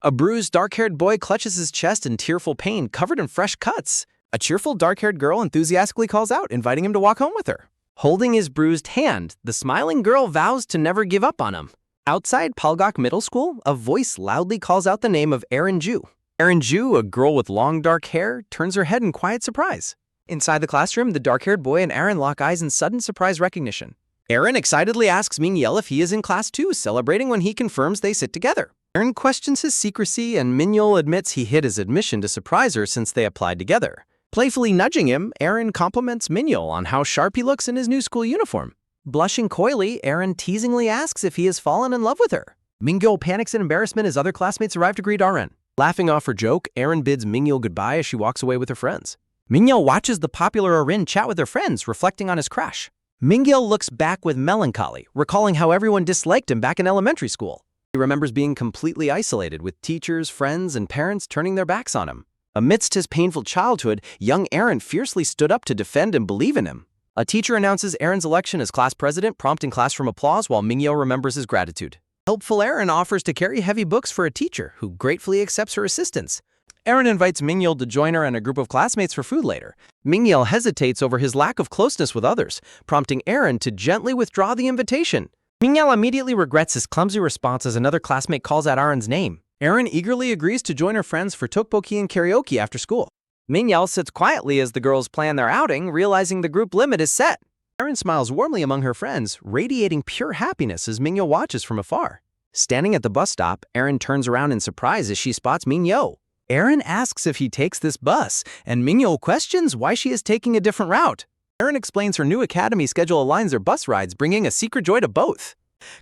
A bruised, dark-haired boy clutches his chest in tearful pain, covered in fresh cuts. A cheerful, dark-haired girl enthusiastically calls out, inviting him to walk home with her. Holding his bruised hand, the smiling girl vows to never give up on him. Outside Palgok Middle School, a voice loudly calls out the name of Erin Ju. Erin Ju, a girl with long dark hair, turns her head in quiet surprise. Inside the classroom, the dark-haired boy and Erin lock eyes in sudden surprise recognition. Erin excitedly asks Mingyel if he is in class too, celebrating when he confirms they sit together. Erin questions his secrecy, and Mingyel admits he hid his admission to surprise her since they applied together. Playfully nudging him, Erin compliments Mingyel on how sharp he looks in his new school uniform. Blushing coyly, Erin teasingly asks if he has fallen in love with her. Mingyel panics in embarrassment as other classmates arrive to greet Erin. Laughing off her joke, Erin bids Mingyel goodbye as she walks away with her friends. Mingyel watches the popular Erin chat with her friends, reflecting on his crush. Mingyel looks back with melancholy, recalling how everyone disliked him back in elementary school. He remembers being completely isolated, with teachers, friends, and parents turning their backs on him. Amidst his painful childhood, young Erin fiercely stood up to defend and believe in him. A teacher announces Erin's election as class president, prompting classroom applause while Mingyel remembers his gratitude. Helpful Erin offers to carry heavy books for a teacher, who gratefully accepts her assistance. Erin invites Mingyel to join her and a group of classmates for food later. Mingyel hesitates over his lack of closeness with others, prompting Erin to gently withdraw the invitation. Mingyel immediately regrets his clumsy response as another classmate calls out Erin's name. Erin eagerly agrees to join her friends for tteokbokki and karaoke after school. Mingyel sits quietly as the girls plan their outing, realizing the group limit is set. Erin smiles warmly among her friends, radiating pure happiness as Mingyel watches from afar. Standing at the bus stop, Erin turns around in surprise as she spots Mingyel. Erin asks if he takes this bus, and Mingyel questions why she is taking a different route. Erin explains her new academy schedule aligns their bus rides, bringing a secret joy to both.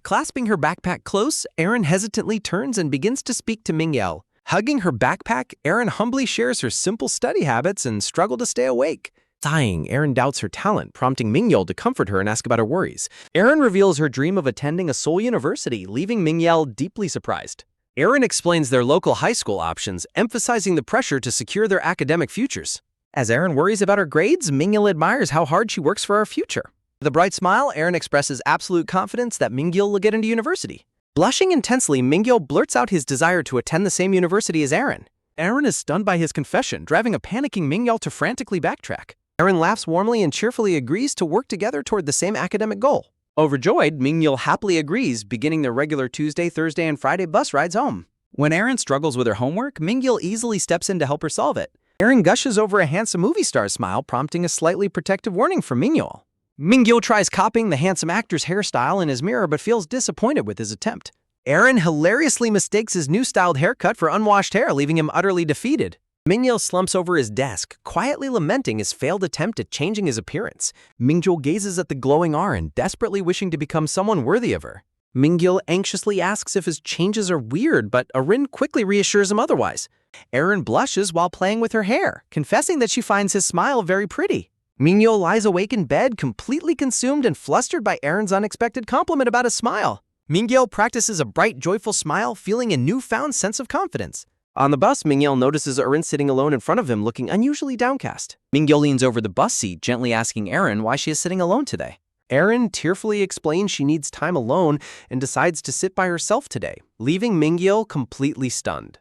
Clasping her backpack close, Erin hesitantly turns and begins to speak to Mingyel. Hugging her backpack, Erin humbly shares her simple study habits and struggle to stay awake. Sighing, Erin doubts her talent, prompting Mingyel to comfort her and ask about her worries. Erin reveals her dream of attending a Seoul university, leaving Mingyel deeply surprised. Erin explains their local high school options, emphasizing the pressure to secure their academic futures. As Erin worries about her grades, Mingyel admires how hard she works for her future. With a bright smile, Erin expresses absolute confidence that Mingyel will get into university. Blushing intensely, Mingyel blurts out his desire to attend the same university as Erin. Erin is stunned by his confession, driving a panicking Mingyel to frantically backtrack. Erin laughs warmly and cheerfully agrees to work together toward the same academic goal. Overjoyed, Mingyel happily agrees, beginning their regular Tuesday, Thursday, and Friday bus rides home. When Erin struggles with her homework, Mingyel easily steps in to help her solve it. Erin gushes over a handsome movie star's smile, prompting a slightly protective warning from Mingyel. Mingyel tries copying the handsome actor's hairstyle in his mirror but feels disappointed with his attempt. Erin hilariously mistakes his new styled haircut for unwashed hair, leaving him utterly defeated. Mingyel slumps over his desk, quietly lamenting his failed attempt at changing his appearance. Mingyel gazes at the glowing Erin, desperately wishing to become someone worthy of her. Mingyel anxiously asks if his changes are weird, but Erin quickly reassures him otherwise. Erin blushes while playing with her hair, confessing that she finds his smile very pretty. Mingyel lies awake in bed, completely consumed and flustered by Erin's unexpected compliment about his smile. Mingyel practices a bright, joyful smile, feeling a newfound sense of confidence. On the bus, Mingyel notices Erin sitting alone in front of him, looking unusually downcast. Mingyel leans over the bus seat, gently asking Erin why she is sitting alone today. Erin tearfully explains she needs time alone and decides to sit by herself today, leaving Mingyel completely stunned.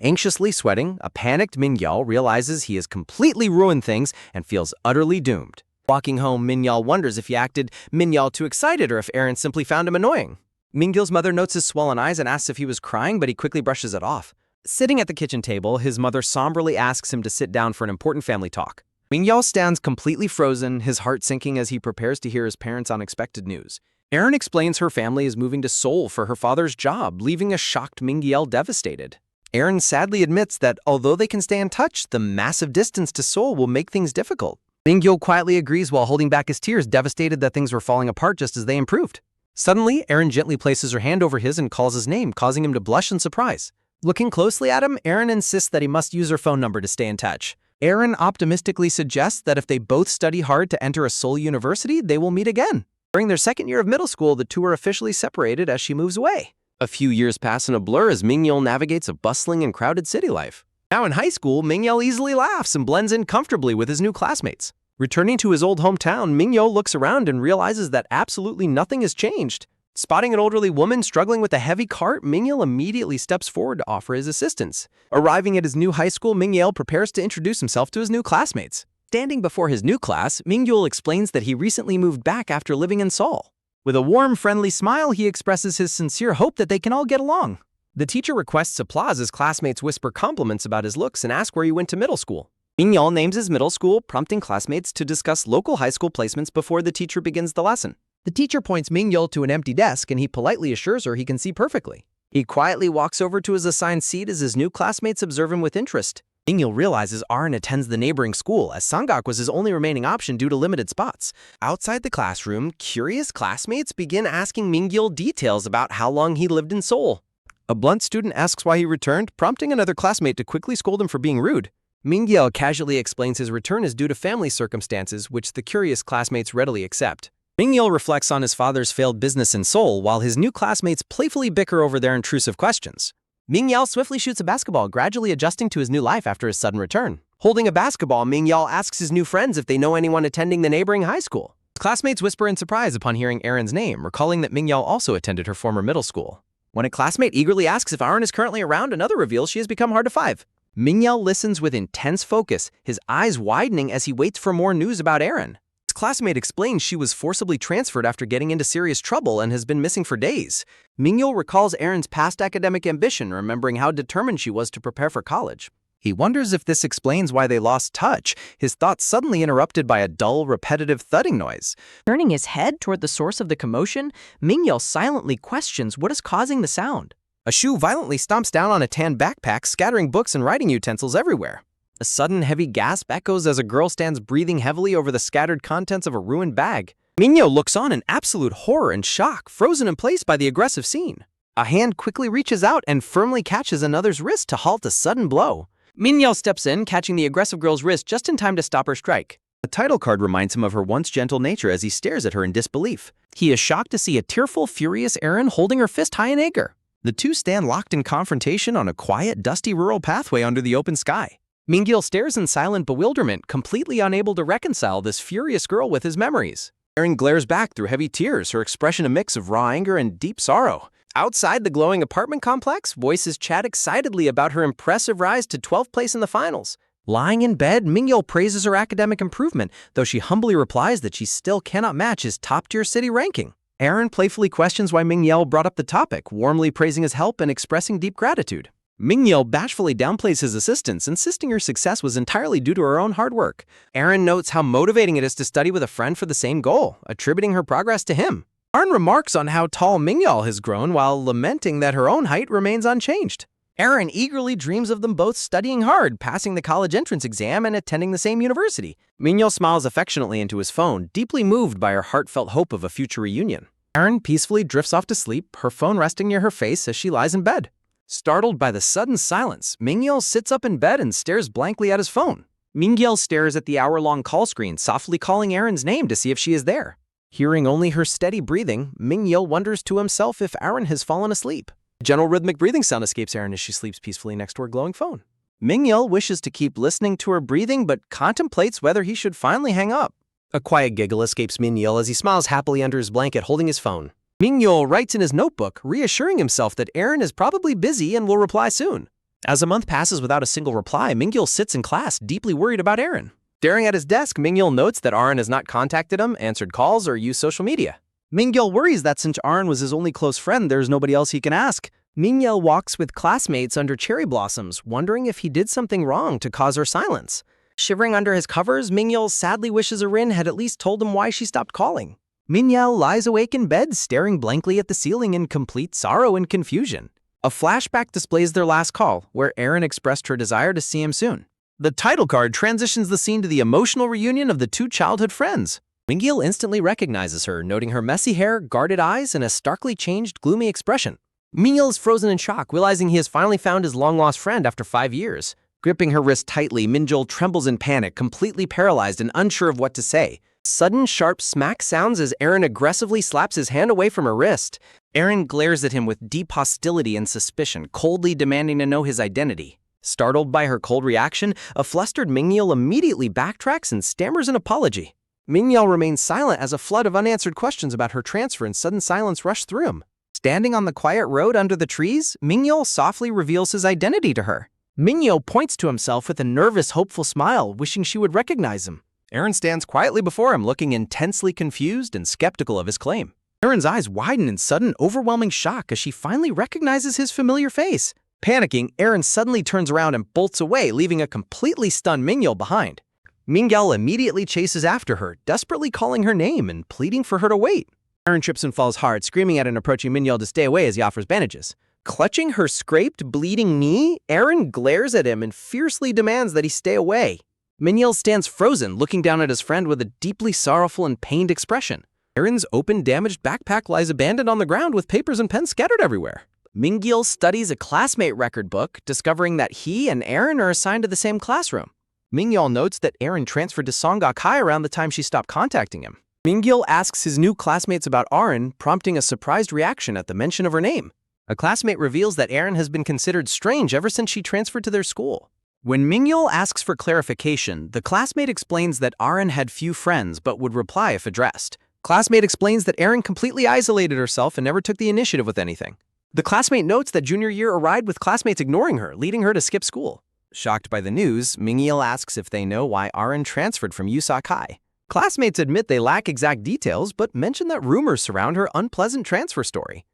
Anxiously sweating, a panicked Mingyel realizes he has completely ruined things and feels utterly doomed. Walking home, Mingyel wonders if he acted Mingyel too excited or if Erin simply found him annoying. Mingyel's mother notes his swollen eyes and asks if he was crying, but he quickly brushes it off. Sitting at the kitchen table, his mother somberly asks him to sit down for an important family talk. Mingyel stands completely frozen, his heart sinking as he prepares to hear his parents' unexpected news. Erin explains her family is moving to Seoul for her father's job, leaving a shocked Mingyel devastated. Erin sadly admits that although they can stay in touch, the massive distance to Seoul will make things difficult. Mingyel quietly agrees while holding back his tears, devastated that things were falling apart just as they improved. Suddenly, Erin gently places her hand over his and calls his name, causing him to blush in surprise. Looking closely at him, Erin insists that he must use her phone number to stay in touch. Erin optimistically suggests that if they both study hard to enter a Seoul university, they will meet again. During their second year of middle school, the two are officially separated as she moves away. A few years pass in a blur as Mingyel navigates a bustling and crowded city life. Now in high school, Mingyel easily laughs and blends in comfortably with his new classmates. Returning to his old hometown, Mingyel looks around and realizes that absolutely nothing has changed. Spotting an elderly woman struggling with a heavy cart, Mingyil immediately steps forward to offer his assistance. Arriving at his new high school, Mingyil prepares to introduce himself to his new classmates. Standing before his new class, Mingyil explains that he recently moved back after living in Seoul. With a warm, friendly smile, he expresses his sincere hope that they can all get along. The teacher requests applause as classmates whisper compliments about his looks and ask where he went to middle school. Mingyil names his middle school, prompting classmates to discuss local high school placements before the teacher begins the lesson. The teacher points Mingyil to an empty desk and he politely assures her he can see perfectly. He quietly walks over to his assigned seat as his new classmates observe him with interest. Mingyil realizes Arin attends the neighboring school as Sangak was his only remaining option due to limited spots. Outside the classroom, curious classmates begin asking Mingyil details about how long he lived in Seoul. A blunt student asks why he returned, prompting another classmate to quickly scold him for being rude. Mingyil casually explains his return is due to family circumstances, which the curious classmates readily accept. Mingyil reflects on his father's failed business in Seoul, while his new classmates playfully bicker over their intrusive questions. Mingyil swiftly shoots a basketball, gradually adjusting to his new life after his sudden return. Holding a basketball, Mingyil asks his new friends if they know anyone attending the neighboring high school. Classmates whisper in surprise upon hearing Arin's name, recalling that Mingyil also attended her former middle school. When a classmate eagerly asks if Arin is currently around, another reveals she has become hard to find. Mingyil listens with intense focus, his eyes widening as he waits for more news about Arin. His classmate explains she was forcibly transferred after getting into serious trouble and has been missing for days. Mingyil recalls Arin's past academic ambition, remembering how determined she was to prepare for college. He wonders if this explains why they lost touch, his thoughts suddenly interrupted by a dull, repetitive thudding noise. Turning his head toward the source of the commotion, Mingyil silently questions what is causing the sound. A shoe violently stomps down on a tan backpack, scattering books and writing utensils everywhere. A sudden heavy gasp echoes as a girl stands breathing heavily over the scattered contents of a ruined bag. Mingyil looks on in absolute horror and shock, frozen in place by the aggressive scene. A hand quickly reaches out and firmly catches another's wrist to halt a sudden blow. Mingyil steps in, catching the aggressive girl's wrist just in time to stop her strike. A title card reminds him of her once gentle nature as he stares at her in disbelief. He is shocked to see a tearful, furious Arin holding her fist high in anger. The two stand locked in confrontation on a quiet, dusty rural pathway under the open sky. Mingyil stares in silent bewilderment, completely unable to reconcile this furious girl with his memories. Arin glares back through heavy tears, her expression a mix of raw anger and deep sorrow. Outside the glowing apartment complex, voices chat excitedly about her impressive rise to 12th place in the finals. Lying in bed, Mingyil praises her academic improvement, though she humbly replies that she still cannot match his top-tier city ranking. Arin playfully questions why Mingyil brought up the topic, warmly praising his help and expressing deep gratitude. Mingyil bashfully downplays his assistance, insisting her success was entirely due to her own hard work. Arin notes how motivating it is to study with a friend for the same goal, attributing her progress to him. Arin remarks on how tall Mingyil has grown while lamenting that her own height remains unchanged. Arin eagerly dreams of them both studying hard, passing the college entrance exam, and attending the same university. Mingyil smiles affectionately into his phone, deeply moved by her heartfelt hope of a future reunion. Arin peacefully drifts off to sleep, her phone resting near her face as she lies in bed. Startled by the sudden silence, Mingyil sits up in bed and stares blankly at his phone. Mingyil stares at the hour-long call screen, softly calling Arin's name to see if she is there. Hearing only her steady breathing, Mingyil wonders to himself if Arin has fallen asleep. A gentle rhythmic breathing sound escapes Arin as she sleeps peacefully next to her glowing phone. Mingyil wishes to keep listening to her breathing but contemplates whether he should finally hang up. A quiet giggle escapes Mingyil as he smiles happily under his blanket holding his phone. Mingyil writes in his notebook, reassuring himself that Arin is probably busy and will reply soon. As a month passes without a single reply, Mingyil sits in class, deeply worried about Arin. Staring at his desk, Mingyil notes that Arin has not contacted him, answered calls, or used social media. Mingyil worries that since Arin was his only close friend, there's nobody else he can ask. Mingyil walks with classmates under cherry blossoms, wondering if he did something wrong to cause her silence. Shivering under his covers, Mingyil sadly wishes Arin had at least told him why she stopped calling. Mingyil lies awake in bed, staring blankly at the ceiling in complete sorrow and confusion. A flashback displays their last call, where Arin expressed her desire to see him soon. The title card transitions the scene to the emotional reunion of the two childhood friends. Mingyil instantly recognizes her, noting her messy hair, guarded eyes, and a starkly changed, gloomy expression. Mingyil is frozen in shock, realizing he has finally found his long-lost friend after 5 years. Gripping her wrist tightly, Mingyil trembles in panic, completely paralyzed and unsure of what to say. Sudden, sharp smack sounds as Arin aggressively slaps his hand away from her wrist. Arin glares at him with deep hostility and suspicion, coldly demanding to know his identity. Startled by her cold reaction, a flustered Mingyil immediately backtracks and stammers an apology. Mingyul remains silent as a flood of unanswered questions about her transfer and sudden silence rush through him. Standing on the quiet road under the trees, Mingyul softly reveals his identity to her. Mingyul points to himself with a nervous, hopeful smile, wishing she would recognize him. Eren stands quietly before him, looking intensely confused and skeptical of his claim. Eren's eyes widen in sudden, overwhelming shock as she finally recognizes his familiar face. Panicking, Eren suddenly turns around and bolts away, leaving a completely stunned Mingyul behind. Mingyul immediately chases after her, desperately calling her name and pleading for her to wait. Eren trips and falls hard, screaming at an approaching Mingyul to stay away as he offers bandages. Clutching her scraped, bleeding knee, Eren glares at him and fiercely demands that he stay away. Mingyul stands frozen, looking down at his friend with a deeply sorrowful and pained expression. Eren's open, damaged backpack lies abandoned on the ground with papers and pens scattered everywhere. Mingyul studies a classmate record book, discovering that he and Eren are assigned to the same classroom. Mingyul notes that Eren transferred to Songguk High around the time she stopped contacting him. Mingyul asks his new classmates about Eren, prompting a surprised reaction at the mention of her name. A classmate reveals that Eren has been considered strange ever since she transferred to their school. When Mingyul asks for clarification, the classmate explains that Eren had few friends but would reply if addressed. Classmate explains that Eren completely isolated herself and never took the initiative with anything. The classmate notes that junior year arrived with classmates ignoring her, leading her to skip school. Shocked by the news, Mingyul asks if they know why Eren transferred from Yusak High. Classmates admit they lack exact details, but mention that rumors surround her unpleasant transfer story.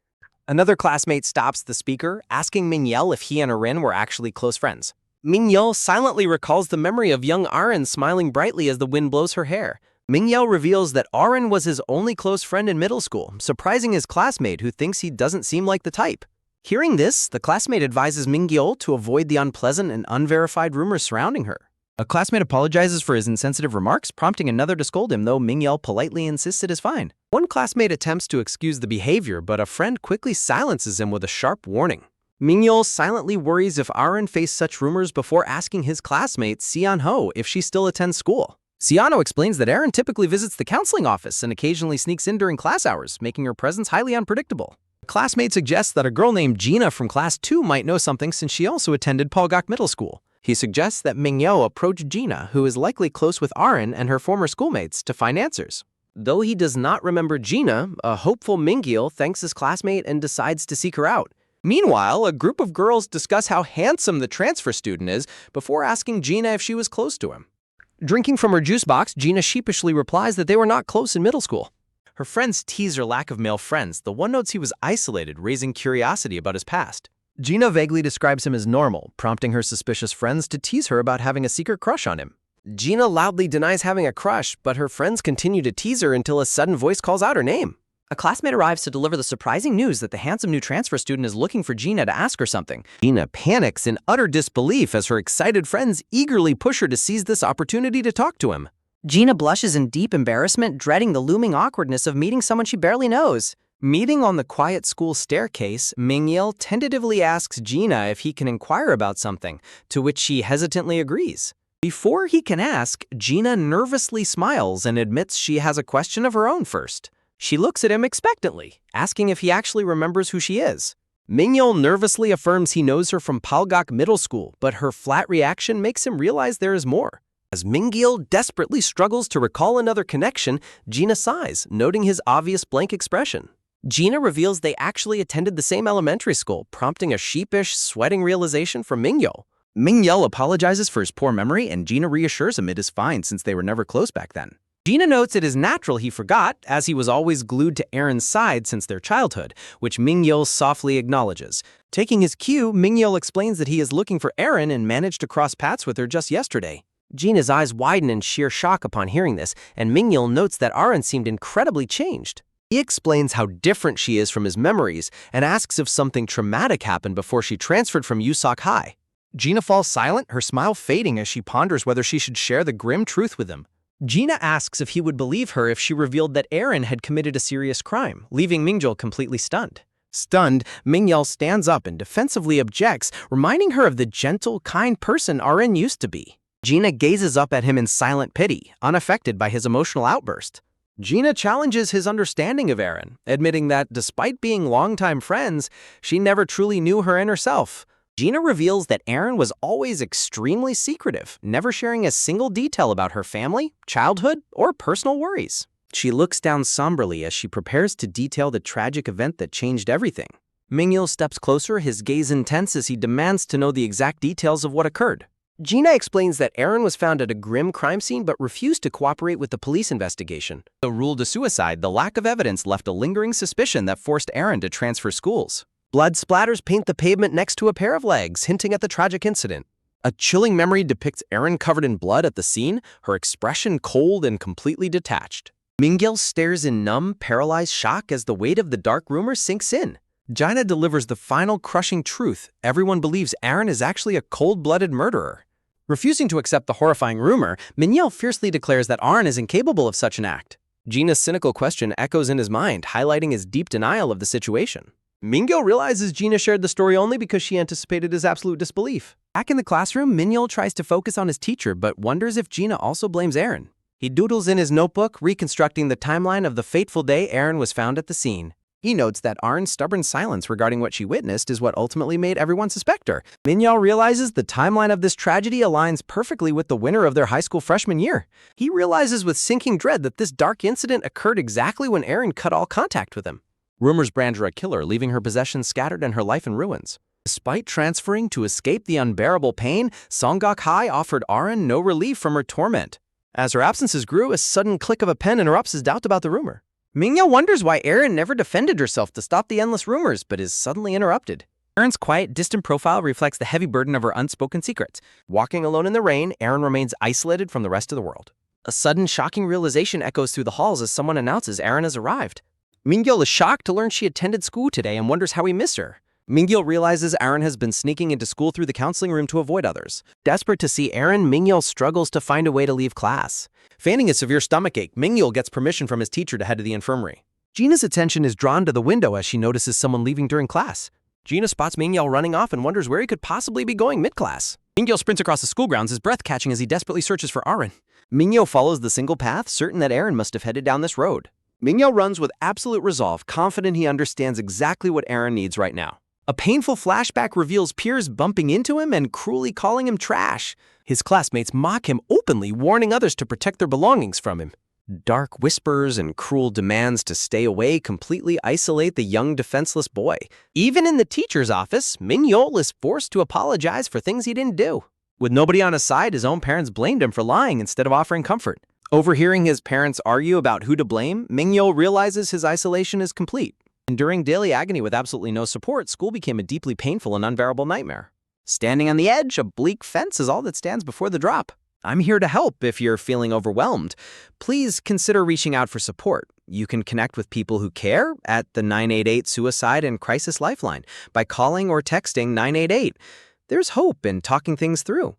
Another classmate stops the speaker, asking Mingyul if he and Eren were actually close friends. Mingyul silently recalls the memory of young Eren smiling brightly as the wind blows her hair. Mingyul reveals that Eren was his only close friend in middle school, surprising his classmate who thinks he doesn't seem like the type. Hearing this, the classmate advises Mingyul to avoid the unpleasant and unverified rumors surrounding her. A classmate apologizes for his insensitive remarks, prompting another to scold him, though Mingyul politely insists it is fine. One classmate attempts to excuse the behavior, but a friend quickly silences him with a sharp warning. Mingyul silently worries if Eren faced such rumors before asking his classmate, Seonho, if she still attends school. Seonho explains that Eren typically visits the counseling office and occasionally sneaks in during class hours, making her presence highly unpredictable. A classmate suggests that a girl named Gina from Class 2 might know something since she also attended Polgok Middle School. He suggests that Mingyul approach Gina, who is likely close with Eren and her former schoolmates, to find answers. Though he does not remember Gina, a hopeful Mingyul thanks his classmate and decides to seek her out. Meanwhile, a group of girls discuss how handsome the transfer student is before asking Gina if she was close to him. Drinking from her juice box, Gina sheepishly replies that they were not close in middle school. Her friends tease her lack of male friends. The one notes he was isolated, raising curiosity about his past. Gina vaguely describes him as normal, prompting her suspicious friends to tease her about having a secret crush on him. Gina loudly denies having a crush, but her friends continue to tease her until a sudden voice calls out her name. A classmate arrives to deliver the surprising news that the handsome new transfer student is looking for Gina to ask her something. Gina panics in utter disbelief as her excited friends eagerly push her to seize this opportunity to talk to him. Gina blushes in deep embarrassment, dreading the looming awkwardness of meeting someone she barely knows. Meeting on the quiet school staircase, Mingyul tentatively asks Gina if he can inquire about something, to which she hesitantly agrees. Before he can ask, Gina nervously smiles and admits she has a question of her own first. She looks at him expectantly, asking if he actually remembers who she is. Mingyul nervously affirms he knows her from Polgok Middle School, but her flat reaction makes him realize there is more. As Mingyul desperately struggles to recall another connection, Gina sighs, noting his obvious blank expression. Gina reveals they actually attended the same elementary school, prompting a sheepish, sweating realization from Mingyul. Mingyul apologizes for his poor memory, and Gina reassures him it is fine since they were never close back then. Gina notes it is natural he forgot, as he was always glued to Eren's side since their childhood, which Mingyul softly acknowledges. Taking his cue, Mingyul explains that he is looking for Eren and managed to cross paths with her just yesterday. Gina's eyes widen in sheer shock upon hearing this, and Mingyul notes that Eren seemed incredibly changed. He explains how different she is from his memories and asks if something traumatic happened before she transferred from Yusak High. Gina falls silent, her smile fading as she ponders whether she should share the grim truth with him. Gina asks if he would believe her if she revealed that Eren had committed a serious crime, leaving Mingyul completely stunned. Stunned, Mingyul stands up and defensively objects, reminding her of the gentle, kind person Eren used to be. Gina gazes up at him in silent pity, unaffected by his emotional outburst. Gina challenges his understanding of Eren, admitting that despite being longtime friends, she never truly knew her inner self. Gina reveals that Aaron was always extremely secretive, never sharing a single detail about her family, childhood, or personal worries. She looks down somberly as she prepares to detail the tragic event that changed everything. Mingyul steps closer, his gaze intense as he demands to know the exact details of what occurred. Gina explains that Aaron was found at a grim crime scene but refused to cooperate with the police investigation. Though ruled a suicide, the lack of evidence left a lingering suspicion that forced Aaron to transfer schools. Blood splatters paint the pavement next to a pair of legs, hinting at the tragic incident. A chilling memory depicts Aaron covered in blood at the scene, her expression cold and completely detached. Mingyul stares in numb, paralyzed shock as the weight of the dark rumor sinks in. Gina delivers the final crushing truth. Everyone believes Aaron is actually a cold-blooded murderer. Refusing to accept the horrifying rumor, Mingyul fiercely declares that Aaron is incapable of such an act. Gina's cynical question echoes in his mind, highlighting his deep denial of the situation. Mingyul realizes Gina shared the story only because she anticipated his absolute disbelief. Back in the classroom, Mingyul tries to focus on his teacher but wonders if Gina also blames Aaron. He doodles in his notebook, reconstructing the timeline of the fateful day Aaron was found at the scene. He notes that Aaron's stubborn silence regarding what she witnessed is what ultimately made everyone suspect her. Mingyul realizes the timeline of this tragedy aligns perfectly with the winter of their high school freshman year. He realizes with sinking dread that this dark incident occurred exactly when Aaron cut all contact with him. Rumors brand her a killer, leaving her possessions scattered and her life in ruins. Despite transferring to escape the unbearable pain, Songguk High offered Aaron no relief from her torment. As her absences grew, a sudden click of a pen interrupts his doubt about the rumor. Mingyul wonders why Aaron never defended herself to stop the endless rumors, but is suddenly interrupted. Aaron's quiet, distant profile reflects the heavy burden of her unspoken secrets. Walking alone in the rain, Aaron remains isolated from the rest of the world. A sudden, shocking realization echoes through the halls as someone announces Aaron has arrived. Mingyul is shocked to learn she attended school today and wonders how he missed her. Mingyul realizes Aaron has been sneaking into school through the counseling room to avoid others. Desperate to see Aaron, Mingyul struggles to find a way to leave class. Feigning a severe stomachache, Mingyul gets permission from his teacher to head to the infirmary. Gina's attention is drawn to the window as she notices someone leaving during class. Gina spots Mingyul running off and wonders where he could possibly be going mid-class. Mingyul sprints across the school grounds, his breath catching as he desperately searches for Aaron. Mingyul follows the single path, certain that Aaron must have headed down this road. Mingyul runs with absolute resolve, confident he understands exactly what Aaron needs right now. A painful flashback reveals peers bumping into him and cruelly calling him trash. His classmates mock him openly, warning others to protect their belongings from him. Dark whispers and cruel demands to stay away completely isolate the young, defenseless boy. Even in the teacher's office, Mingyul is forced to apologize for things he didn't do. With nobody on his side, his own parents blamed him for lying instead of offering comfort. Overhearing his parents argue about who to blame, Mingyul realizes his isolation is complete. Enduring daily agony with absolutely no support, school became a deeply painful and unbearable nightmare. Standing on the edge, a bleak fence is all that stands before the drop. I'm here to help if you're feeling overwhelmed. Please consider reaching out for support. You can connect with people who care at the 988 Suicide and Crisis Lifeline by calling or texting 988. There's hope in talking things through.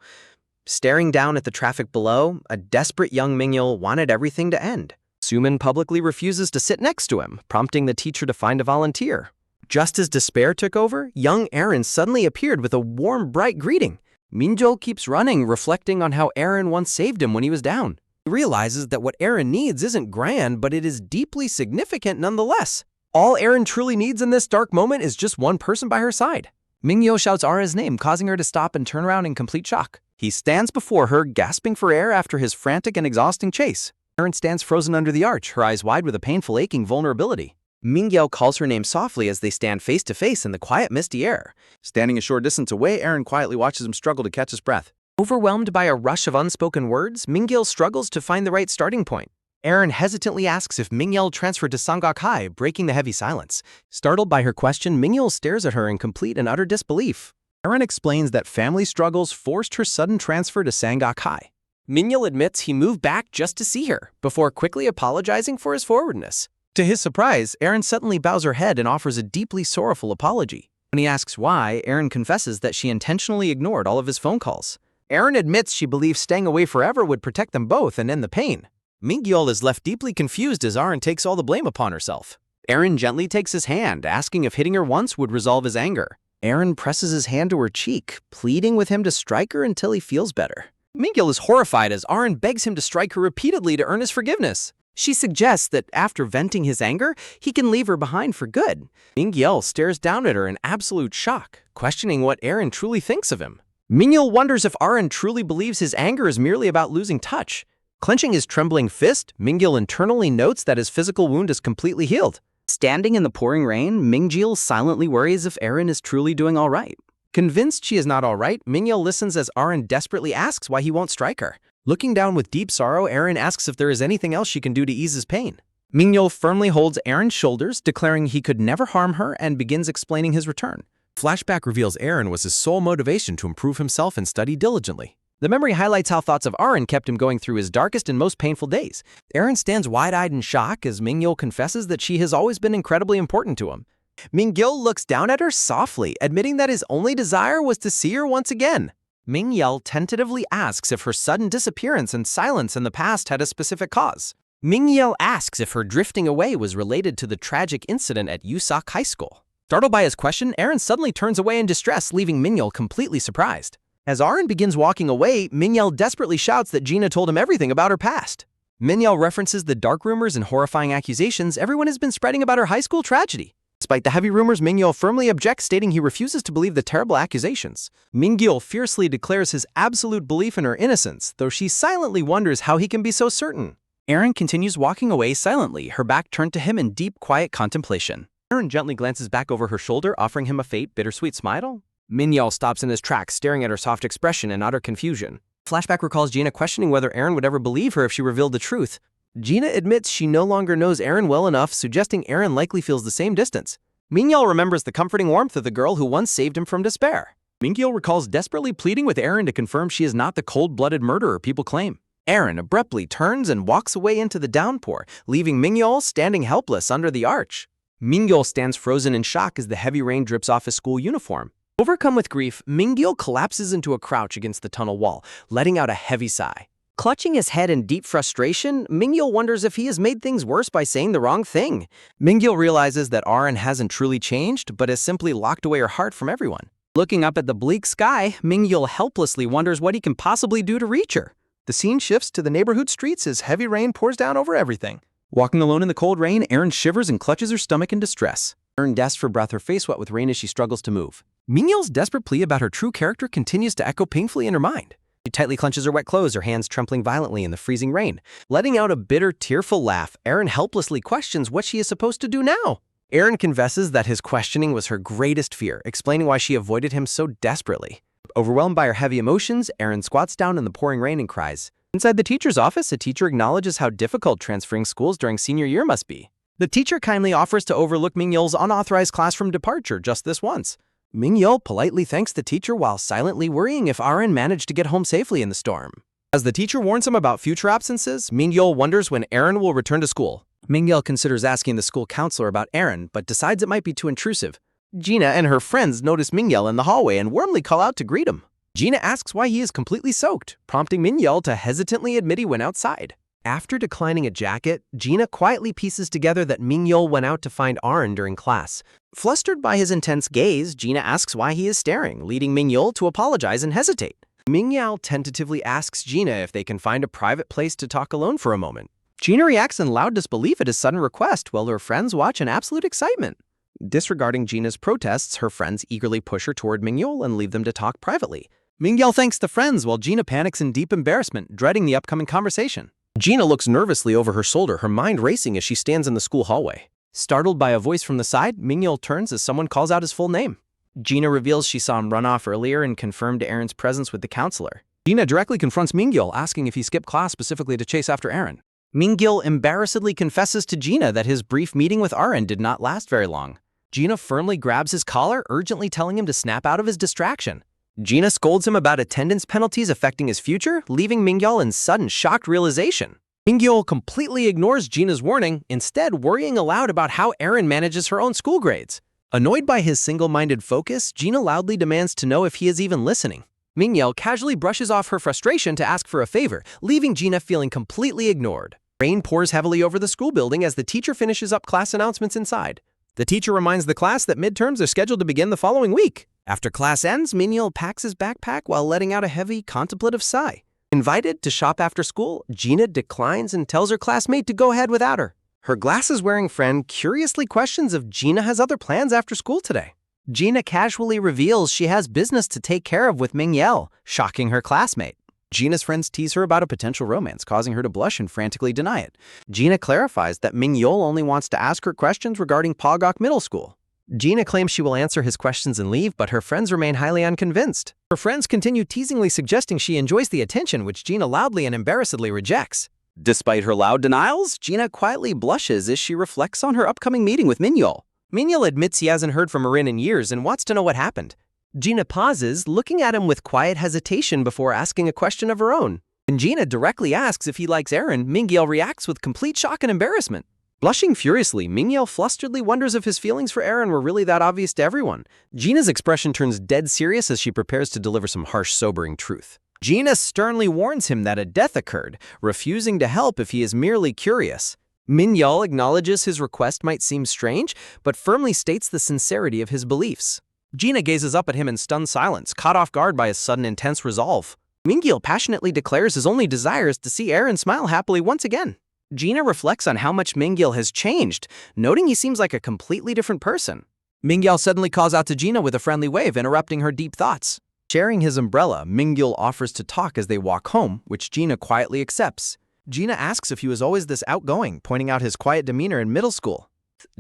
Staring down at the traffic below, a desperate young Mingyul wanted everything to end. Suman publicly refuses to sit next to him, prompting the teacher to find a volunteer. Just as despair took over, young Aaron suddenly appeared with a warm, bright greeting. Mingyul keeps running, reflecting on how Aaron once saved him when he was down. He realizes that what Aaron needs isn't grand, but it is deeply significant nonetheless. All Aaron truly needs in this dark moment is just one person by her side. Mingyul shouts Ara's name, causing her to stop and turn around in complete shock. He stands before her, gasping for air after his frantic and exhausting chase. Aaron stands frozen under the arch, her eyes wide with a painful, aching vulnerability. Mingyul calls her name softly as they stand face to face in the quiet, misty air. Standing a short distance away, Aaron quietly watches him struggle to catch his breath. Overwhelmed by a rush of unspoken words, Mingyul struggles to find the right starting point. Aaron hesitantly asks if Mingyul transferred to Songguk High, breaking the heavy silence. Startled by her question, Mingyul stares at her in complete and utter disbelief. Aaron explains that family struggles forced her sudden transfer to Songguk High. Mingyul admits he moved back just to see her, before quickly apologizing for his forwardness. To his surprise, Aaron suddenly bows her head and offers a deeply sorrowful apology. When he asks why, Aaron confesses that she intentionally ignored all of his phone calls. Aaron admits she believes staying away forever would protect them both and end the pain. Mingyul is left deeply confused as Aaron takes all the blame upon herself. Aaron gently takes his hand, asking if hitting her once would resolve his anger. Aaron presses his hand to her cheek, pleading with him to strike her until he feels better. Mingyul is horrified as Aaron begs him to strike her repeatedly to earn his forgiveness. She suggests that after venting his anger, he can leave her behind for good. Mingyul stares down at her in absolute shock, questioning what Eren truly thinks of him. Mingyul wonders if Eren truly believes his anger is merely about losing touch. Clenching his trembling fist, Mingyul internally notes that his physical wound is completely healed. Standing in the pouring rain, Mingyul silently worries if Eren is truly doing all right. Convinced she is not all right, Mingyul listens as Eren desperately asks why he won't strike her. Looking down with deep sorrow, Eren asks if there is anything else she can do to ease his pain. Mingyul firmly holds Eren's shoulders, declaring he could never harm her, and begins explaining his return. Flashback reveals Eren was his sole motivation to improve himself and study diligently. The memory highlights how thoughts of Eren kept him going through his darkest and most painful days. Eren stands wide-eyed in shock as Mingyul confesses that she has always been incredibly important to him. Mingyul looks down at her softly, admitting that his only desire was to see her once again. Mingyul tentatively asks if her sudden disappearance and silence in the past had a specific cause. Mingyul asks if her drifting away was related to the tragic incident at Yusak High School. Startled by his question, Eren suddenly turns away in distress, leaving Mingyul completely surprised. As Eren begins walking away, Mingyul desperately shouts that Gina told him everything about her past. Mingyul references the dark rumors and horrifying accusations everyone has been spreading about her high school tragedy. Despite the heavy rumors, Mingyul firmly objects, stating he refuses to believe the terrible accusations. Mingyul fiercely declares his absolute belief in her innocence, though she silently wonders how he can be so certain. Eren continues walking away silently, her back turned to him in deep, quiet contemplation. Eren gently glances back over her shoulder, offering him a faint, bittersweet smile. Mingyul stops in his tracks, staring at her soft expression in utter confusion. Flashback recalls Gina questioning whether Eren would ever believe her if she revealed the truth. Gina admits she no longer knows Eren well enough, suggesting Eren likely feels the same distance. Mingyul remembers the comforting warmth of the girl who once saved him from despair. Mingyul recalls desperately pleading with Eren to confirm she is not the cold-blooded murderer people claim. Eren abruptly turns and walks away into the downpour, leaving Mingyul standing helpless under the arch. Mingyul stands frozen in shock as the heavy rain drips off his school uniform. Overcome with grief, Mingyul collapses into a crouch against the tunnel wall, letting out a heavy sigh. Clutching his head in deep frustration, Mingyul wonders if he has made things worse by saying the wrong thing. Mingyul realizes that Eren hasn't truly changed, but has simply locked away her heart from everyone. Looking up at the bleak sky, Mingyul helplessly wonders what he can possibly do to reach her. The scene shifts to the neighborhood streets as heavy rain pours down over everything. Walking alone in the cold rain, Eren shivers and clutches her stomach in distress. Eren gasps for breath, her face wet with rain as she struggles to move. Mingyul's desperate plea about her true character continues to echo painfully in her mind. She tightly clenches her wet clothes, her hands trembling violently in the freezing rain. Letting out a bitter, tearful laugh, Eren helplessly questions what she is supposed to do now. Eren confesses that his questioning was her greatest fear, explaining why she avoided him so desperately. Overwhelmed by her heavy emotions, Eren squats down in the pouring rain and cries. Inside the teacher's office, a teacher acknowledges how difficult transferring schools during senior year must be. The teacher kindly offers to overlook Mingyul's unauthorized classroom departure just this once. Mingyul politely thanks the teacher while silently worrying if Eren managed to get home safely in the storm. As the teacher warns him about future absences, Mingyul wonders when Eren will return to school. Mingyul considers asking the school counselor about Eren, but decides it might be too intrusive. Gina and her friends notice Mingyul in the hallway and warmly call out to greet him. Gina asks why he is completely soaked, prompting Mingyul to hesitantly admit he went outside. After declining a jacket, Gina quietly pieces together that Mingyul went out to find Eren during class. Flustered by his intense gaze, Gina asks why he is staring, leading Mingyul to apologize and hesitate. Mingyul tentatively asks Gina if they can find a private place to talk alone for a moment. Gina reacts in loud disbelief at his sudden request, while her friends watch in absolute excitement. Disregarding Gina's protests, her friends eagerly push her toward Mingyul and leave them to talk privately. Mingyul thanks the friends while Gina panics in deep embarrassment, dreading the upcoming conversation. Gina looks nervously over her shoulder, her mind racing as she stands in the school hallway. Startled by a voice from the side, Mingyul turns as someone calls out his full name. Gina reveals she saw him run off earlier and confirmed Eren's presence with the counselor. Gina directly confronts Mingyul, asking if he skipped class specifically to chase after Eren. Mingyul embarrassedly confesses to Gina that his brief meeting with Eren did not last very long. Gina firmly grabs his collar, urgently telling him to snap out of his distraction. Gina scolds him about attendance penalties affecting his future, leaving Mingyul in sudden shocked realization. Mingyul completely ignores Gina's warning, instead worrying aloud about how Eren manages her own school grades. Annoyed by his single-minded focus, Gina loudly demands to know if he is even listening. Mingyul casually brushes off her frustration to ask for a favor, leaving Gina feeling completely ignored. Rain pours heavily over the school building as the teacher finishes up class announcements inside. The teacher reminds the class that midterms are scheduled to begin the following week. After class ends, Mingyul packs his backpack while letting out a heavy, contemplative sigh. Invited to shop after school, Gina declines and tells her classmate to go ahead without her. Her glasses-wearing friend curiously questions if Gina has other plans after school today. Gina casually reveals she has business to take care of with Mingyel, shocking her classmate. Gina's friends tease her about a potential romance, causing her to blush and frantically deny it. Gina clarifies that Mingyol only wants to ask her questions regarding Pogok Middle School. Gina claims she will answer his questions and leave, but her friends remain highly unconvinced. Her friends continue teasingly suggesting she enjoys the attention, which Gina loudly and embarrassedly rejects. Despite her loud denials, Gina quietly blushes as she reflects on her upcoming meeting with Mingyol. Mingyol admits he hasn't heard from Erin in years and wants to know what happened. Gina pauses, looking at him with quiet hesitation before asking a question of her own. When Gina directly asks if he likes Erin, Mingyol reacts with complete shock and embarrassment. Blushing furiously, Mingyol flusteredly wonders if his feelings for Erin were really that obvious to everyone. Gina's expression turns dead serious as she prepares to deliver some harsh, sobering truth. Gina sternly warns him that a death occurred, refusing to help if he is merely curious. Mingyol acknowledges his request might seem strange, but firmly states the sincerity of his beliefs. Gina gazes up at him in stunned silence, caught off guard by his sudden intense resolve. Mingyol passionately declares his only desire is to see Erin smile happily once again. Gina reflects on how much Mingyol has changed, noting he seems like a completely different person. Mingyol suddenly calls out to Gina with a friendly wave, interrupting her deep thoughts. Sharing his umbrella, Mingyol offers to talk as they walk home, which Gina quietly accepts. Gina asks if he was always this outgoing, pointing out his quiet demeanor in middle school.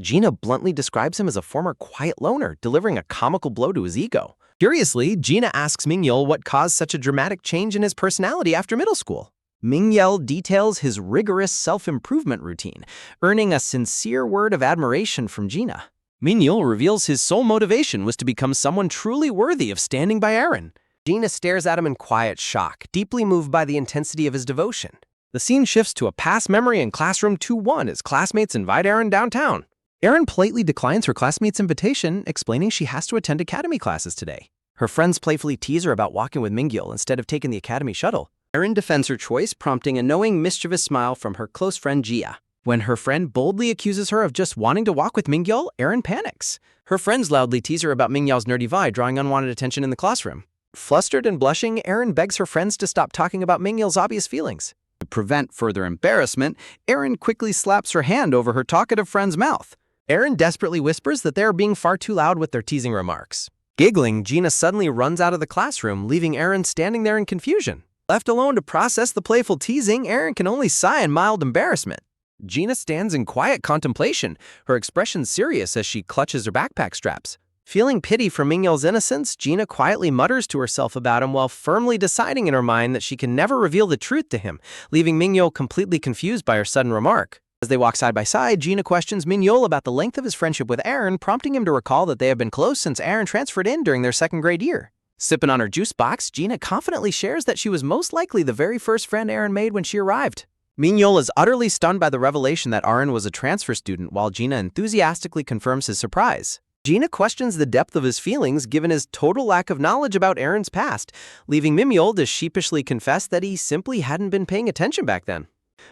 Gina bluntly describes him as a former quiet loner, delivering a comical blow to his ego. Curiously, Gina asks Mingyol what caused such a dramatic change in his personality after middle school. Mingyol details his rigorous self-improvement routine, earning a sincere word of admiration from Gina. Mingyol reveals his sole motivation was to become someone truly worthy of standing by Erin. Gina stares at him in quiet shock, deeply moved by the intensity of his devotion. The scene shifts to a past memory in classroom 2-1 as classmates invite Erin downtown. Erin politely declines her classmate's invitation, explaining she has to attend academy classes today. Her friends playfully tease her about walking with Mingyol instead of taking the academy shuttle. Erin defends her choice, prompting a knowing, mischievous smile from her close friend Gia. When her friend boldly accuses her of just wanting to walk with Mingyol, Erin panics. Her friends loudly tease her about Mingyol's nerdy vibe, drawing unwanted attention in the classroom. Flustered and blushing, Erin begs her friends to stop talking about Mingyol's obvious feelings. To prevent further embarrassment, Erin quickly slaps her hand over her talkative friend's mouth. Erin desperately whispers that they are being far too loud with their teasing remarks. Giggling, Gina suddenly runs out of the classroom, leaving Erin standing there in confusion. Left alone to process the playful teasing, Erin can only sigh in mild embarrassment. Gina stands in quiet contemplation, her expression serious as she clutches her backpack straps. Feeling pity for Mingyol's innocence, Gina quietly mutters to herself about him while firmly deciding in her mind that she can never reveal the truth to him, leaving Mingyol completely confused by her sudden remark. As they walk side by side, Gina questions Mingyol about the length of his friendship with Erin, prompting him to recall that they have been close since Erin transferred in during their second grade year. Sipping on her juice box, Gina confidently shares that she was most likely the very first friend Erin made when she arrived. Mingyol is utterly stunned by the revelation that Erin was a transfer student, while Gina enthusiastically confirms his surprise. Gina questions the depth of his feelings given his total lack of knowledge about Erin's past, leaving Mingyol to sheepishly confess that he simply hadn't been paying attention back then.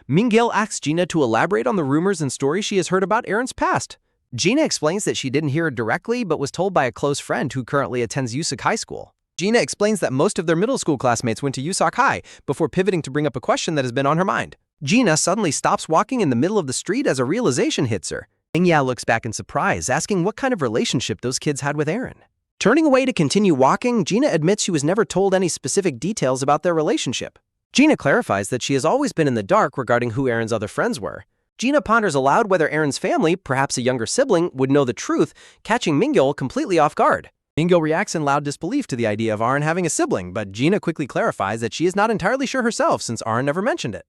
Mingyol asks Gina to elaborate on the rumors and stories she has heard about Erin's past. Gina explains that she didn't hear it directly but was told by a close friend who currently attends Yusuk High School. Gina explains that most of their middle school classmates went to Yusuk High before pivoting to bring up a question that has been on her mind. Gina suddenly stops walking in the middle of the street as a realization hits her. Mingyol looks back in surprise, asking what kind of relationship those kids had with Erin. Turning away to continue walking, Gina admits she was never told any specific details about their relationship. Gina clarifies that she has always been in the dark regarding who Erin's other friends were. Gina ponders aloud whether Erin's family, perhaps a younger sibling, would know the truth, catching Mingyol completely off guard. Mingyol reacts in loud disbelief to the idea of Erin having a sibling, but Gina quickly clarifies that she is not entirely sure herself since Erin never mentioned it.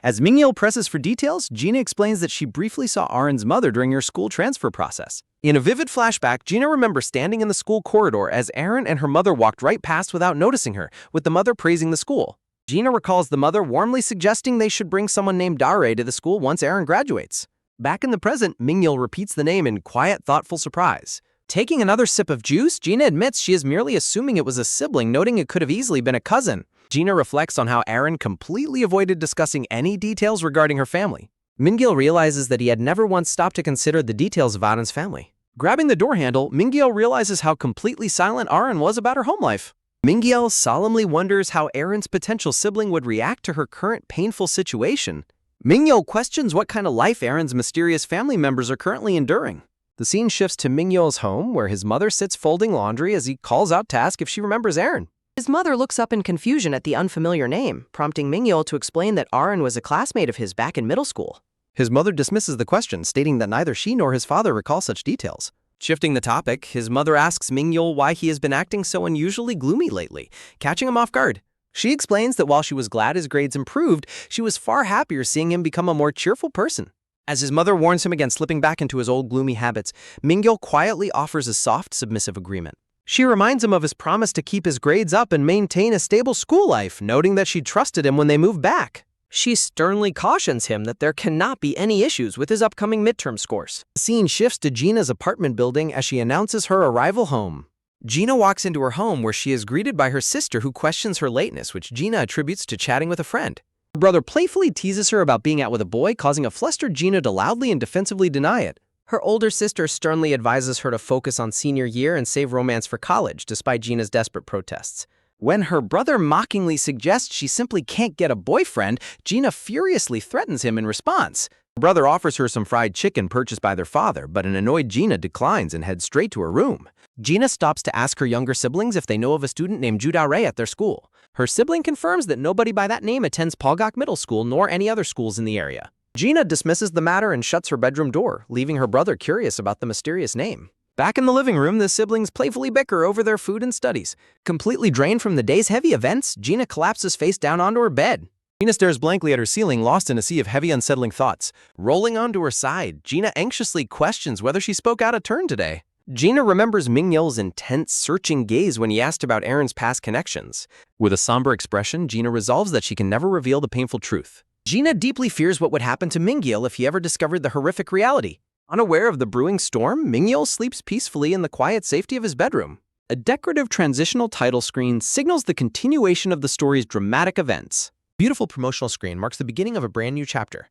As Mingyol presses for details, Gina explains that she briefly saw Erin's mother during her school transfer process. In a vivid flashback, Gina remembers standing in the school corridor as Erin and her mother walked right past without noticing her, with the mother praising the school. Gina recalls the mother warmly suggesting they should bring someone named Dare to the school once Erin graduates. Back in the present, Mingyol repeats the name in quiet, thoughtful surprise. Taking another sip of juice, Gina admits she is merely assuming it was a sibling, noting it could have easily been a cousin. Gina reflects on how Erin completely avoided discussing any details regarding her family. Mingyol realizes that he had never once stopped to consider the details of Erin's family. Grabbing the door handle, Mingyol realizes how completely silent Erin was about her home life. Mingyel solemnly wonders how Erin's potential sibling would react to her current painful situation. Mingyel questions what kind of life Erin's mysterious family members are currently enduring. The scene shifts to Mingyel's home, where his mother sits folding laundry as he calls out to ask if she remembers Erin. His mother looks up in confusion at the unfamiliar name, prompting Mingyel to explain that Aaron was a classmate of his back in middle school. His mother dismisses the question, stating that neither she nor his father recall such details. Shifting the topic, his mother asks Mingyel why he has been acting so unusually gloomy lately, catching him off guard. She explains that while she was glad his grades improved, she was far happier seeing him become a more cheerful person. As his mother warns him against slipping back into his old gloomy habits, Mingyel quietly offers a soft, submissive agreement. She reminds him of his promise to keep his grades up and maintain a stable school life, noting that she trusted him when they moved back. She sternly cautions him that there cannot be any issues with his upcoming midterm scores. The scene shifts to Gina's apartment building as she announces her arrival home. Gina walks into her home where she is greeted by her sister, who questions her lateness, which Gina attributes to chatting with a friend. Her brother playfully teases her about being out with a boy, causing a flustered Gina to loudly and defensively deny it. Her older sister sternly advises her to focus on senior year and save romance for college, despite Gina's desperate protests. When her brother mockingly suggests she simply can't get a boyfriend, Gina furiously threatens him in response. Her brother offers her some fried chicken purchased by their father, but an annoyed Gina declines and heads straight to her room. Gina stops to ask her younger siblings if they know of a student named Ju Dao-rei at their school. Her sibling confirms that nobody by that name attends Palgok Middle School nor any other schools in the area. Gina dismisses the matter and shuts her bedroom door, leaving her brother curious about the mysterious name. Back in the living room, the siblings playfully bicker over their food and studies. Completely drained from the day's heavy events, Gina collapses face down onto her bed. Gina stares blankly at her ceiling, lost in a sea of heavy, unsettling thoughts. Rolling onto her side, Gina anxiously questions whether she spoke out of turn today. Gina remembers Mingyel's intense, searching gaze when he asked about Erin's past connections. With a somber expression, Gina resolves that she can never reveal the painful truth. Gina deeply fears what would happen to Mingyel if he ever discovered the horrific reality. Unaware of the brewing storm, Mingyel sleeps peacefully in the quiet safety of his bedroom. A decorative transitional title screen signals the continuation of the story's dramatic events. A beautiful promotional screen marks the beginning of a brand new chapter.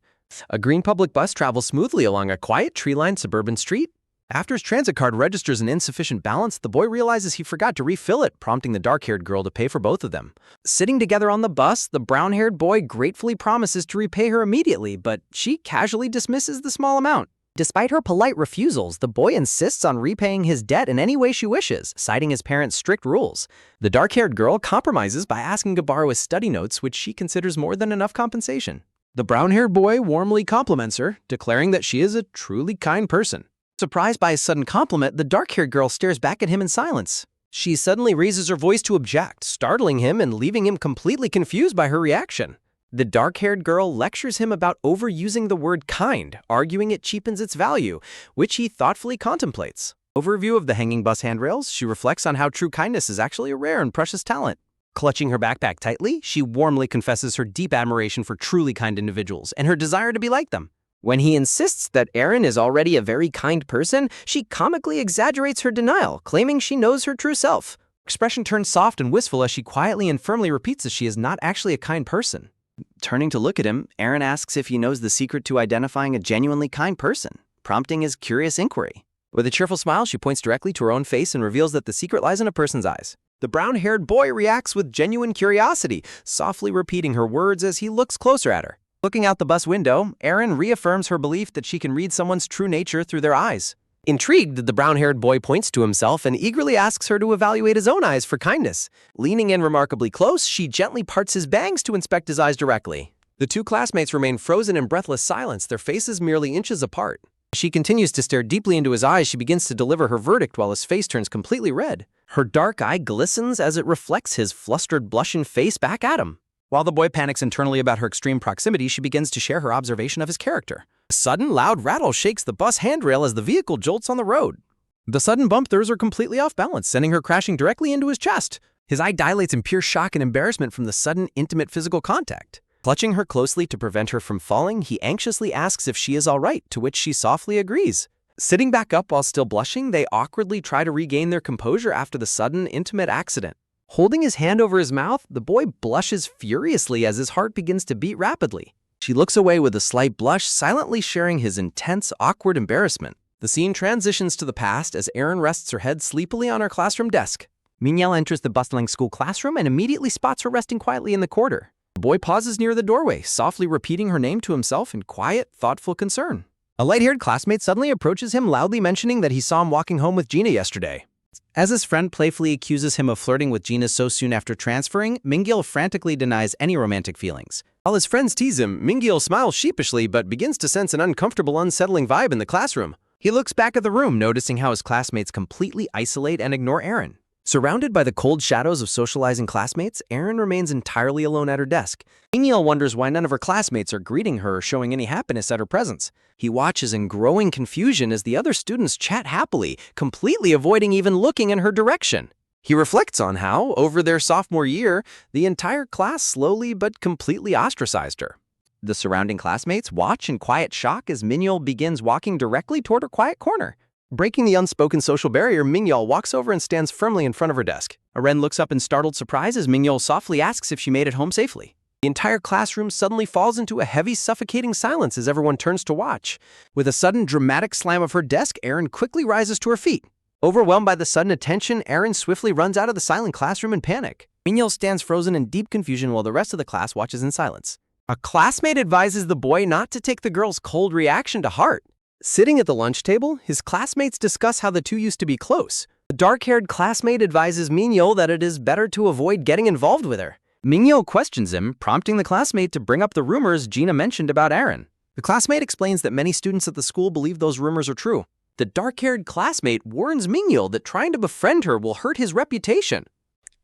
A green public bus travels smoothly along a quiet, tree-lined suburban street. After his transit card registers an insufficient balance, the boy realizes he forgot to refill it, prompting the dark-haired girl to pay for both of them. Sitting together on the bus, the brown-haired boy gratefully promises to repay her immediately, but she casually dismisses the small amount. Despite her polite refusals, the boy insists on repaying his debt in any way she wishes, citing his parents' strict rules. The dark-haired girl compromises by asking to borrow his study notes, which she considers more than enough compensation. The brown-haired boy warmly compliments her, declaring that she is a truly kind person. Surprised by his sudden compliment, the dark-haired girl stares back at him in silence. She suddenly raises her voice to object, startling him and leaving him completely confused by her reaction. The dark-haired girl lectures him about overusing the word kind, arguing it cheapens its value, which he thoughtfully contemplates. Overview of the hanging bus handrails, she reflects on how true kindness is actually a rare and precious talent. Clutching her backpack tightly, she warmly confesses her deep admiration for truly kind individuals and her desire to be like them. When he insists that Erin is already a very kind person, she comically exaggerates her denial, claiming she knows her true self. Her expression turns soft and wistful as she quietly and firmly repeats that she is not actually a kind person. Turning to look at him, Erin asks if he knows the secret to identifying a genuinely kind person, prompting his curious inquiry. With a cheerful smile, she points directly to her own face and reveals that the secret lies in a person's eyes. The brown-haired boy reacts with genuine curiosity, softly repeating her words as he looks closer at her. Looking out the bus window, Erin reaffirms her belief that she can read someone's true nature through their eyes. Intrigued, the brown-haired boy points to himself and eagerly asks her to evaluate his own eyes for kindness. Leaning in remarkably close, she gently parts his bangs to inspect his eyes directly. The two classmates remain frozen in breathless silence, their faces merely inches apart. As she continues to stare deeply into his eyes, she begins to deliver her verdict while his face turns completely red. Her dark eye glistens as it reflects his flustered, blushing face back at him. While the boy panics internally about her extreme proximity, she begins to share her observation of his character. A sudden, loud rattle shakes the bus handrail as the vehicle jolts on the road. The sudden bump throws her completely off balance, sending her crashing directly into his chest. His eye dilates in pure shock and embarrassment from the sudden, intimate physical contact. Clutching her closely to prevent her from falling, he anxiously asks if she is all right, to which she softly agrees. Sitting back up while still blushing, they awkwardly try to regain their composure after the sudden, intimate accident. Holding his hand over his mouth, the boy blushes furiously as his heart begins to beat rapidly. She looks away with a slight blush, silently sharing his intense, awkward embarrassment. The scene transitions to the past as Erin rests her head sleepily on her classroom desk. Mingyel enters the bustling school classroom and immediately spots her resting quietly in the corridor. The boy pauses near the doorway, softly repeating her name to himself in quiet, thoughtful concern. A light-haired classmate suddenly approaches him, loudly mentioning that he saw him walking home with Gina yesterday. As his friend playfully accuses him of flirting with Gina so soon after transferring, Mingyel frantically denies any romantic feelings. While his friends tease him, Mingyel smiles sheepishly but begins to sense an uncomfortable, unsettling vibe in the classroom. He looks back at the room, noticing how his classmates completely isolate and ignore Aaron. Surrounded by the cold shadows of socializing classmates, Aaron remains entirely alone at her desk. Mingyel wonders why none of her classmates are greeting her or showing any happiness at her presence. He watches in growing confusion as the other students chat happily, completely avoiding even looking in her direction. He reflects on how, over their sophomore year, the entire class slowly but completely ostracized her. The surrounding classmates watch in quiet shock as Mingyel begins walking directly toward her quiet corner. Breaking the unspoken social barrier, Mingyel walks over and stands firmly in front of her desk. Aren looks up in startled surprise as Mingyel softly asks if she made it home safely. The entire classroom suddenly falls into a heavy, suffocating silence as everyone turns to watch. With a sudden, dramatic slam of her desk, Aaron quickly rises to her feet. Overwhelmed by the sudden attention, Aaron swiftly runs out of the silent classroom in panic. Mingyel stands frozen in deep confusion while the rest of the class watches in silence. A classmate advises the boy not to take the girl's cold reaction to heart. Sitting at the lunch table, his classmates discuss how the two used to be close. The dark-haired classmate advises Mingyel that it is better to avoid getting involved with her. Mingyel questions him, prompting the classmate to bring up the rumors Gina mentioned about Aaron. The classmate explains that many students at the school believe those rumors are true. The dark-haired classmate warns Mingyel that trying to befriend her will hurt his reputation.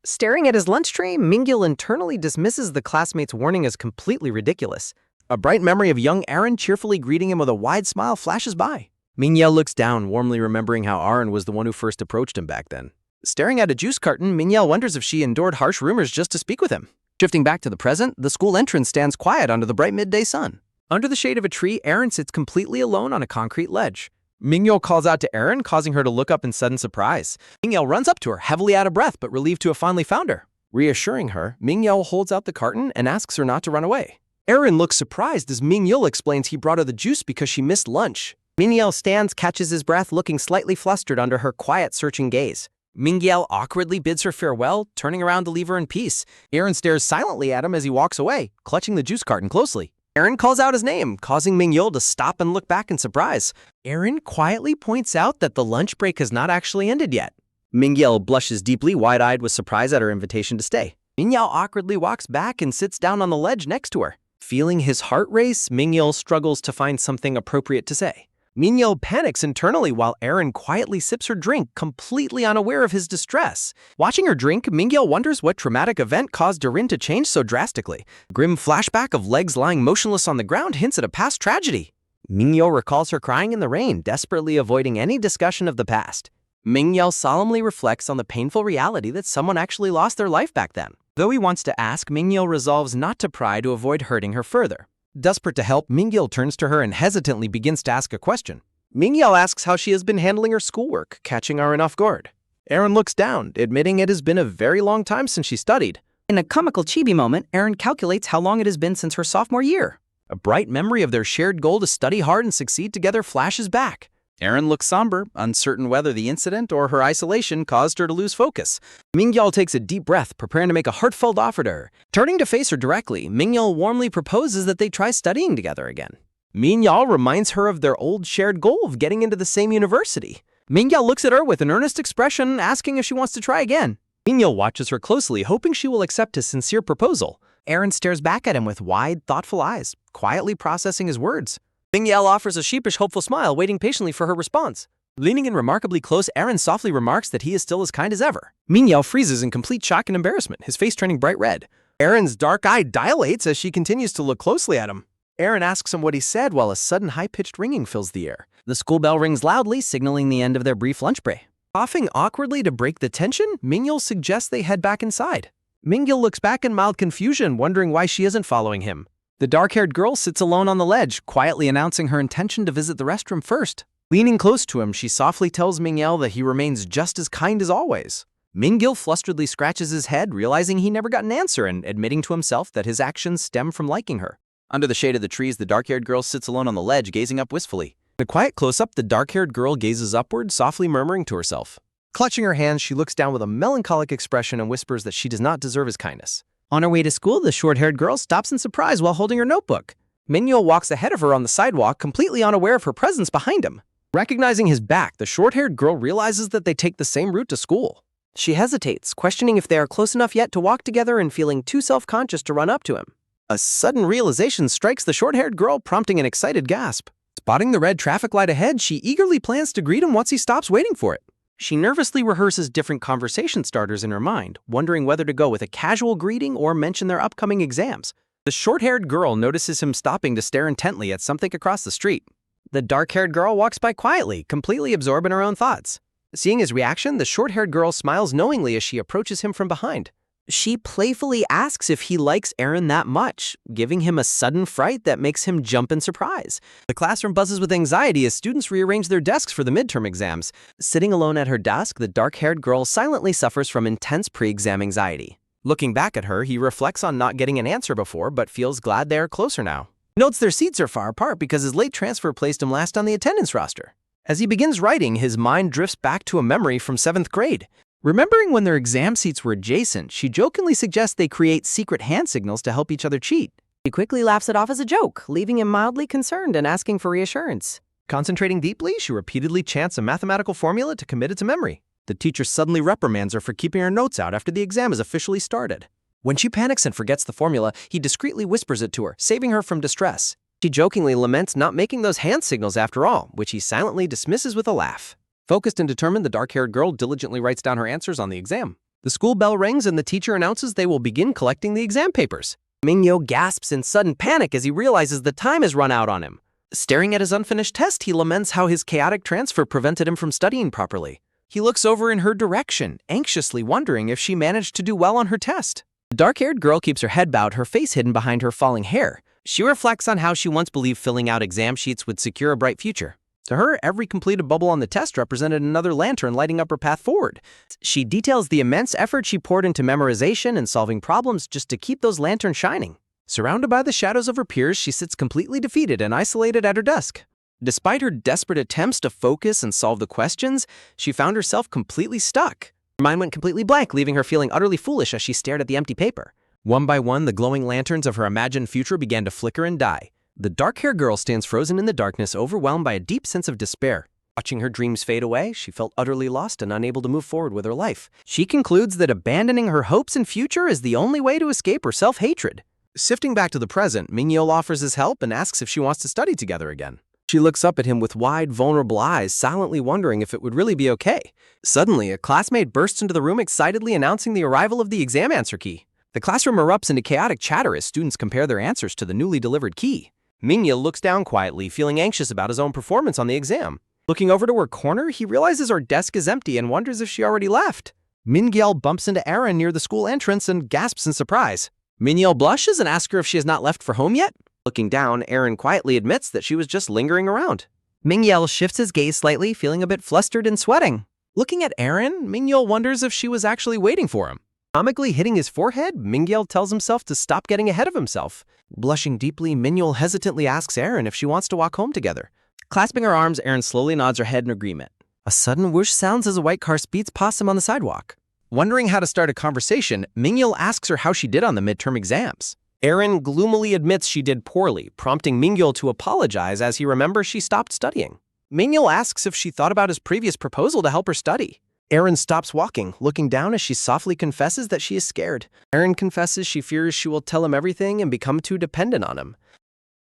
Staring at his lunch tray, Mingyel internally dismisses the classmate's warning as completely ridiculous. A bright memory of young Aaron cheerfully greeting him with a wide smile flashes by. Mingyel looks down, warmly remembering how Aaron was the one who first approached him back then. Staring at a juice carton, Mingyel wonders if she endured harsh rumors just to speak with him. Shifting back to the present, the school entrance stands quiet under the bright midday sun. Under the shade of a tree, Aaron sits completely alone on a concrete ledge. Mingyel calls out to Aaron, causing her to look up in sudden surprise. Mingyel runs up to her, heavily out of breath but relieved to have finally found her. Reassuring her, Mingyel holds out the carton and asks her not to run away. Aaron looks surprised as Mingyel explains he brought her the juice because she missed lunch. Mingyel stands, catches his breath, looking slightly flustered under her quiet, searching gaze. Mingyel awkwardly bids her farewell, turning around to leave her in peace. Aaron stares silently at him as he walks away, clutching the juice carton closely. Aaron calls out his name, causing Mingyel to stop and look back in surprise. Aaron quietly points out that the lunch break has not actually ended yet. Mingyel blushes deeply, wide-eyed with surprise at her invitation to stay. Mingyel awkwardly walks back and sits down on the ledge next to her. Feeling his heart race, Mingyel struggles to find something appropriate to say. Mingyel panics internally while Aaron quietly sips her drink, completely unaware of his distress. Watching her drink, Mingyel wonders what traumatic event caused Aaron to change so drastically. A grim flashback of legs lying motionless on the ground hints at a past tragedy. Mingyel recalls her crying in the rain, desperately avoiding any discussion of the past. Mingyel solemnly reflects on the painful reality that someone actually lost their life back then. Though he wants to ask, Mingyel resolves not to pry to avoid hurting her further. Desperate to help, Mingyel turns to her and hesitantly begins to ask a question. Mingyel asks how she has been handling her schoolwork, catching Aaron off guard. Aaron looks down, admitting it has been a very long time since she studied. In a comical chibi moment, Aaron calculates how long it has been since her sophomore year. A bright memory of their shared goal to study hard and succeed together flashes back. Aaron looks somber, uncertain whether the incident or her isolation caused her to lose focus. Mingyel takes a deep breath, preparing to make a heartfelt offer to her. Turning to face her directly, Mingyel warmly proposes that they try studying together again. Mingyel reminds her of their old shared goal of getting into the same university. Mingyel looks at her with an earnest expression, asking if she wants to try again. Mingyel watches her closely, hoping she will accept his sincere proposal. Aaron stares back at him with wide, thoughtful eyes, quietly processing his words. Mingyel offers a sheepish, hopeful smile, waiting patiently for her response. Leaning in remarkably close, Aaron softly remarks that he is still as kind as ever. Mingyel freezes in complete shock and embarrassment, his face turning bright red. Aaron's dark eye dilates as she continues to look closely at him. Aaron asks him what he said while a sudden high-pitched ringing fills the air. The school bell rings loudly, signaling the end of their brief lunch break. Coughing awkwardly to break the tension, Mingyel suggests they head back inside. Mingyel looks back in mild confusion, wondering why she isn't following him. The dark-haired girl sits alone on the ledge, quietly announcing her intention to visit the restroom first. Leaning close to him, she softly tells Mingyel that he remains just as kind as always. Mingyel flusteredly scratches his head, realizing he never got an answer and admitting to himself that his actions stem from liking her. Under the shade of the trees, the dark-haired girl sits alone on the ledge, gazing up wistfully. In a quiet close-up, the dark-haired girl gazes upward, softly murmuring to herself. Clutching her hands, she looks down with a melancholic expression and whispers that she does not deserve his kindness. On her way to school, the short-haired girl stops in surprise while holding her notebook. Mingyul walks ahead of her on the sidewalk, completely unaware of her presence behind him. Recognizing his back, the short-haired girl realizes that they take the same route to school. She hesitates, questioning if they are close enough yet to walk together and feeling too self-conscious to run up to him. A sudden realization strikes the short-haired girl, prompting an excited gasp. Spotting the red traffic light ahead, she eagerly plans to greet him once he stops waiting for it. She nervously rehearses different conversation starters in her mind, wondering whether to go with a casual greeting or mention their upcoming exams. The short-haired girl notices him stopping to stare intently at something across the street. The dark-haired girl walks by quietly, completely absorbed in her own thoughts. Seeing his reaction, the short-haired girl smiles knowingly as she approaches him from behind. She playfully asks if he likes Aaron that much, giving him a sudden fright that makes him jump in surprise. The classroom buzzes with anxiety as students rearrange their desks for the midterm exams. Sitting alone at her desk, the dark-haired girl silently suffers from intense pre-exam anxiety. Looking back at her, he reflects on not getting an answer before, but feels glad they are closer now. Notes their seats are far apart because his late transfer placed him last on the attendance roster. As he begins writing, his mind drifts back to a memory from 7th grade. Remembering when their exam seats were adjacent, she jokingly suggests they create secret hand signals to help each other cheat. He quickly laughs it off as a joke, leaving him mildly concerned and asking for reassurance. Concentrating deeply, she repeatedly chants a mathematical formula to commit it to memory. The teacher suddenly reprimands her for keeping her notes out after the exam is officially started. When she panics and forgets the formula, he discreetly whispers it to her, saving her from distress. She jokingly laments not making those hand signals after all, which he silently dismisses with a laugh. Focused and determined, the dark-haired girl diligently writes down her answers on the exam. The school bell rings and the teacher announces they will begin collecting the exam papers. Mingyul gasps in sudden panic as he realizes the time has run out on him. Staring at his unfinished test, he laments how his chaotic transfer prevented him from studying properly. He looks over in her direction, anxiously wondering if she managed to do well on her test. The dark-haired girl keeps her head bowed, her face hidden behind her falling hair. She reflects on how she once believed filling out exam sheets would secure a bright future. To her, every completed bubble on the test represented another lantern lighting up her path forward. She details the immense effort she poured into memorization and solving problems just to keep those lanterns shining. Surrounded by the shadows of her peers, she sits completely defeated and isolated at her desk. Despite her desperate attempts to focus and solve the questions, she found herself completely stuck. Her mind went completely blank, leaving her feeling utterly foolish as she stared at the empty paper. One by one, the glowing lanterns of her imagined future began to flicker and die. The dark-haired girl stands frozen in the darkness, overwhelmed by a deep sense of despair. Watching her dreams fade away, she felt utterly lost and unable to move forward with her life. She concludes that abandoning her hopes and future is the only way to escape her self-hatred. Sifting back to the present, Mingyul offers his help and asks if she wants to study together again. She looks up at him with wide, vulnerable eyes, silently wondering if it would really be okay. Suddenly, a classmate bursts into the room excitedly announcing the arrival of the exam answer key. The classroom erupts into chaotic chatter as students compare their answers to the newly delivered key. Mingyul looks down quietly, feeling anxious about his own performance on the exam. Looking over to her corner, he realizes her desk is empty and wonders if she already left. Mingyul bumps into Aaron near the school entrance and gasps in surprise. Mingyul blushes and asks her if she has not left for home yet. Looking down, Aaron quietly admits that she was just lingering around. Mingyul shifts his gaze slightly, feeling a bit flustered and sweating. Looking at Aaron, Mingyul wonders if she was actually waiting for him. Comically hitting his forehead, Mingyul tells himself to stop getting ahead of himself. Blushing deeply, Mingyul hesitantly asks Aaron if she wants to walk home together. Clasping her arms, Aaron slowly nods her head in agreement. A sudden whoosh sounds as a white car speeds past him on the sidewalk. Wondering how to start a conversation, Mingyul asks her how she did on the midterm exams. Aaron gloomily admits she did poorly, prompting Mingyul to apologize as he remembers she stopped studying. Mingyul asks if she thought about his previous proposal to help her study. Aaron stops walking, looking down as she softly confesses that she is scared. Aaron confesses she fears she will tell him everything and become too dependent on him.